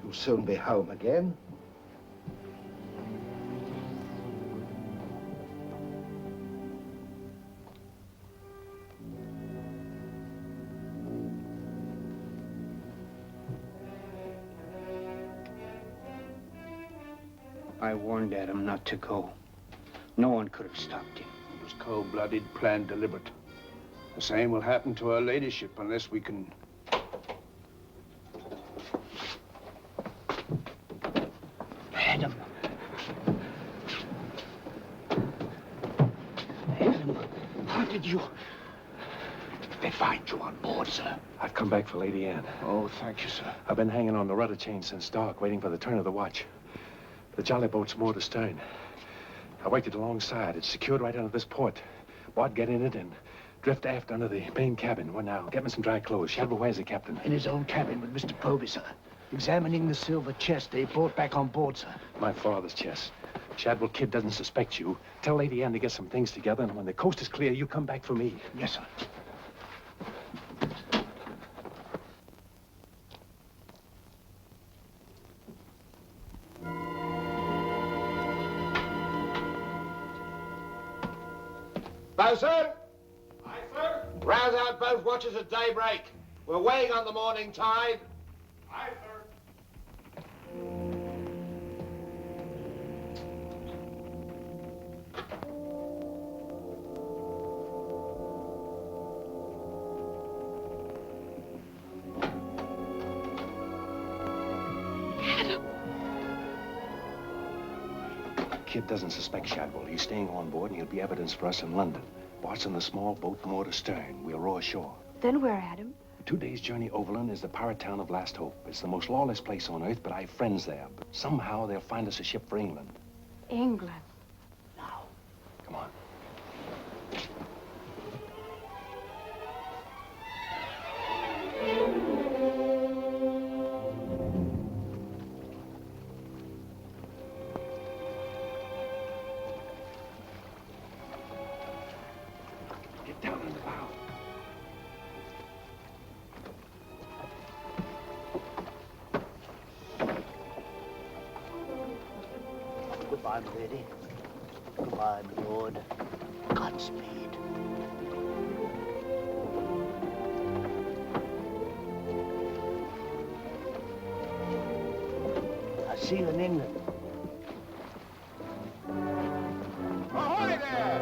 Speaker 2: You'll soon be home again.
Speaker 12: I warned Adam not to go. No one could have stopped him.
Speaker 10: It was cold-blooded, planned, deliberate. The same will happen to her ladyship unless we can...
Speaker 12: Adam. Adam, how did you... They find you on board, sir?
Speaker 11: I've come back for Lady Anne.
Speaker 12: Oh, thank you, sir.
Speaker 11: I've been hanging on the rudder chain since dark, waiting for the turn of the watch. The jolly boat's moored astern. I worked it alongside. It's secured right under this port. Bart, get in it and drift aft under the main cabin. Well, now, get me some dry clothes. Shadwell, where's the captain?
Speaker 12: In his own cabin with Mr. Povey, sir. Examining the silver chest they brought back on board, sir.
Speaker 11: My father's chest. Shadwell Kid doesn't suspect you. Tell Lady Anne to get some things together, and when the coast is clear, you come back for me.
Speaker 12: Yes, sir.
Speaker 2: Bosun! Aye, sir? Rouse out both watches at daybreak. We're weighing on the morning tide.
Speaker 10: Aye, sir.
Speaker 11: Kid doesn't suspect Shadwell. He's staying on board, and he'll be evidence for us in London. Bart's in the small boat moored astern. We'll row ashore.
Speaker 17: Then where, Adam?
Speaker 11: 2 days' journey overland is the pirate town of Last Hope. It's the most lawless place on earth, but I've friends there. But somehow they'll find us a ship for England.
Speaker 17: England.
Speaker 5: Come on.
Speaker 10: Get down in the bow.
Speaker 12: Goodbye, my lady. Goodbye, my lord. Godspeed. I'll see you in England.
Speaker 8: Ahoy there!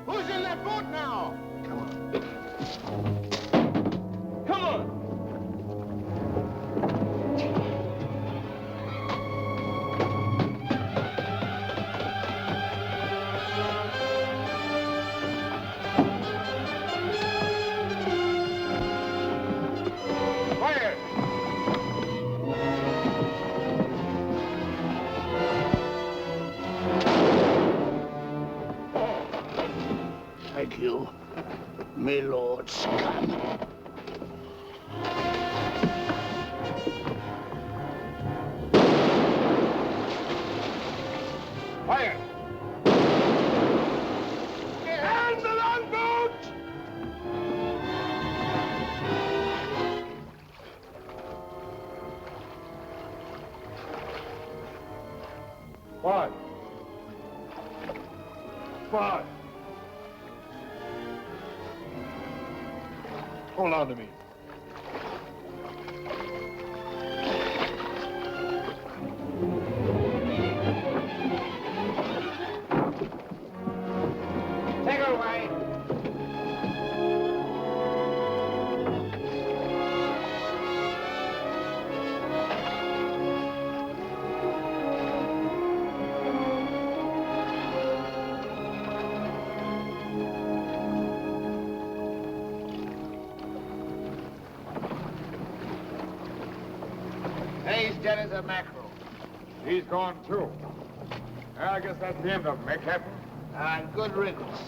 Speaker 8: Who's in that boat now?
Speaker 12: Come on.
Speaker 8: Come on! Fire!
Speaker 12: Thank you, my lord scum.
Speaker 8: Fire! And the longboat! Five. Five. Hold on to me.
Speaker 12: Take her away.
Speaker 8: He's dead as a mackerel. He's gone too. I guess that's the end of him, eh, Captain?
Speaker 12: And good riddance.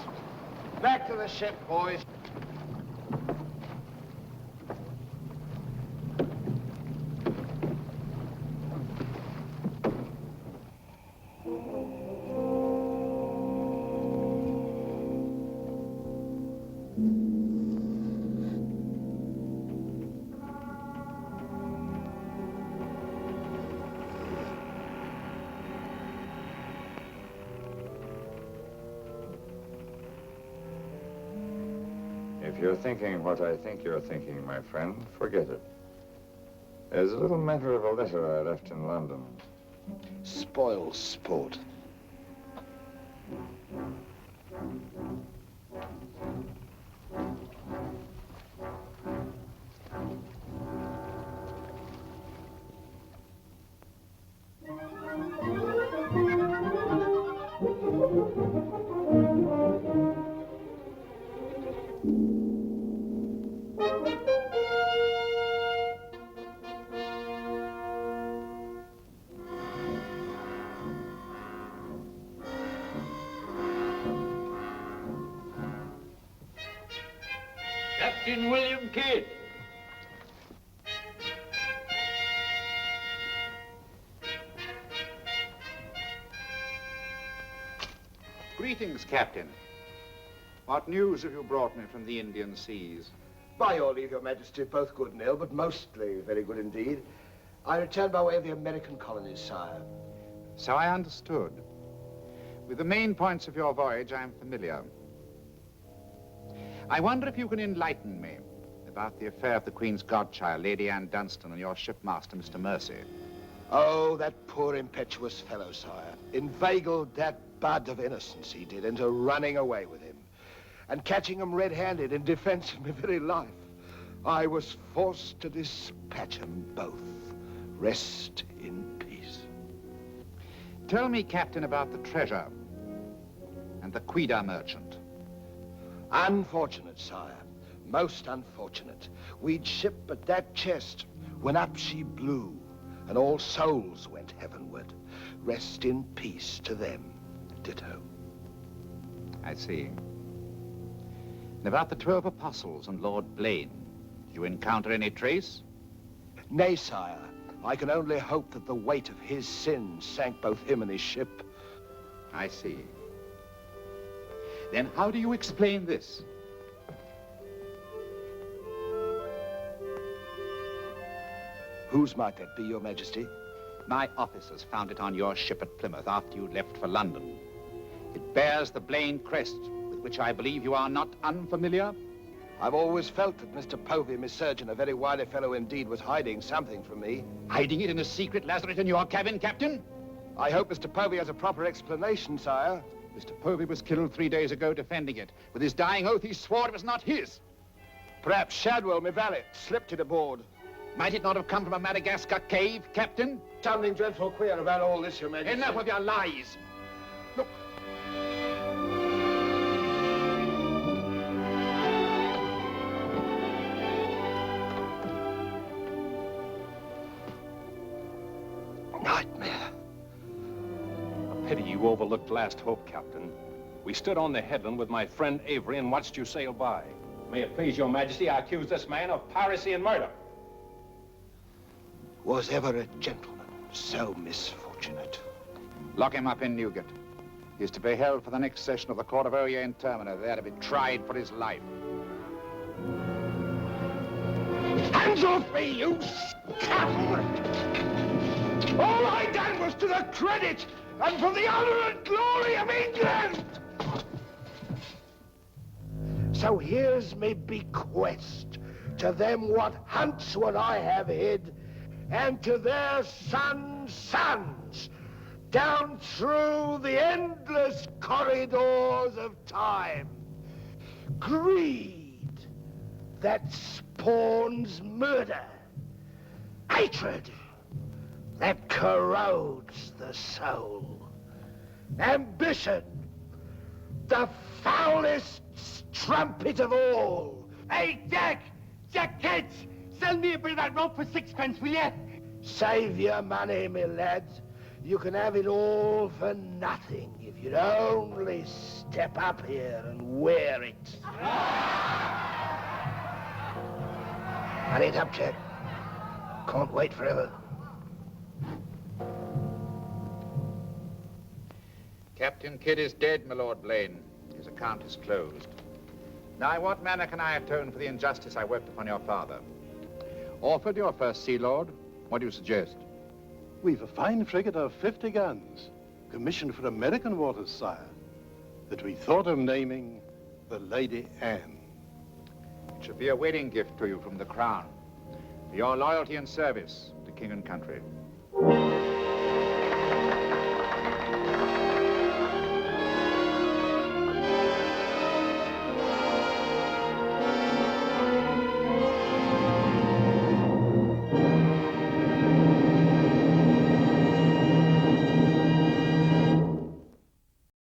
Speaker 12: Back to the ship, boys.
Speaker 3: If you're thinking what I think you're thinking, my friend, forget it. There's a little matter of a letter I left in London.
Speaker 2: Spoil sport.
Speaker 10: Captain William Kidd.
Speaker 8: Greetings, Captain. What news have you brought me from the Indian seas?
Speaker 2: By your leave, Your Majesty, both good and ill, but mostly very good indeed. I returned by way of the American colonies, sire.
Speaker 8: So I understood. With the main points of your voyage, I am familiar. I wonder if you can enlighten me about the affair of the Queen's godchild, Lady Anne Dunstan, and your shipmaster, Mr. Mercy.
Speaker 2: Oh, that poor impetuous fellow, sire. Inveigled that bud of innocence he did into running away with him. And catching him red-handed in defense of my very life. I was forced to dispatch them both. Rest in peace.
Speaker 8: Tell me, Captain, about the treasure and the Quida merchant.
Speaker 2: Unfortunate, sire. Most unfortunate. We'd ship but that chest when up she blew, and all souls went heavenward. Rest in peace to them. Ditto.
Speaker 8: I see. And about the 12 apostles and Lord Blaine, did you encounter any trace?
Speaker 2: Nay, sire. I can only hope that the weight of his sins sank both him and his ship.
Speaker 8: I see. Then how do you explain this?
Speaker 2: Whose might that be, Your Majesty?
Speaker 8: My officers found it on your ship at Plymouth after you left for London. It bears the Blaine crest, with which I believe you are not unfamiliar.
Speaker 2: I've always felt that Mr. Povey, Miss Surgeon, a very wily fellow indeed, was hiding something from me.
Speaker 8: Hiding it in a secret lazaret in your cabin, Captain?
Speaker 2: I hope Mr. Povey has a proper explanation, sire.
Speaker 8: Mr. Povey was killed 3 days ago defending it. With his dying oath, he swore it was not his.
Speaker 2: Perhaps Shadwell, my valet, slipped it aboard.
Speaker 8: Might it not have come from a Madagascar cave, Captain?
Speaker 2: Something dreadful queer about all this, Your Majesty.
Speaker 8: Enough of your lies. Look.
Speaker 2: Nightmare.
Speaker 11: A pity you overlooked last hope, Captain. We stood on the headland with my friend Avery and watched you sail by. May it please Your Majesty, I accuse this man of piracy and murder.
Speaker 2: Was ever a gentleman so misfortunate?
Speaker 8: Lock him up in Newgate. He is to be held for the next session of the Court of Oyer in Termina, there to be tried for his life.
Speaker 2: Hands off me, you scoundrel! All I done was to the credit and for the honor and glory of England! So here's me bequest to them what hunts what I have hid, and to their sons, down through the endless corridors of time. Greed that spawns murder. Hatred that corrodes the soul. Ambition, the foulest strumpet of all.
Speaker 12: Hey, Jack! Jack Ketch! Sell me a bit of that rope for 6 pence, will you?
Speaker 2: Save your money, my lad. You can have it all for nothing if you'd only step up here and wear it. Hurry it up, Jack. Can't wait forever.
Speaker 8: Captain Kidd is dead, my Lord Blaine. His account is closed. Now, in what manner can I atone for the injustice I worked upon your father? Orford, your first Sea Lord, what do you suggest?
Speaker 16: We've a fine frigate of 50 guns, commissioned for American waters, sire, that we thought of naming the Lady Anne.
Speaker 8: It should be a wedding gift to you from the Crown, for your loyalty and service to king and country.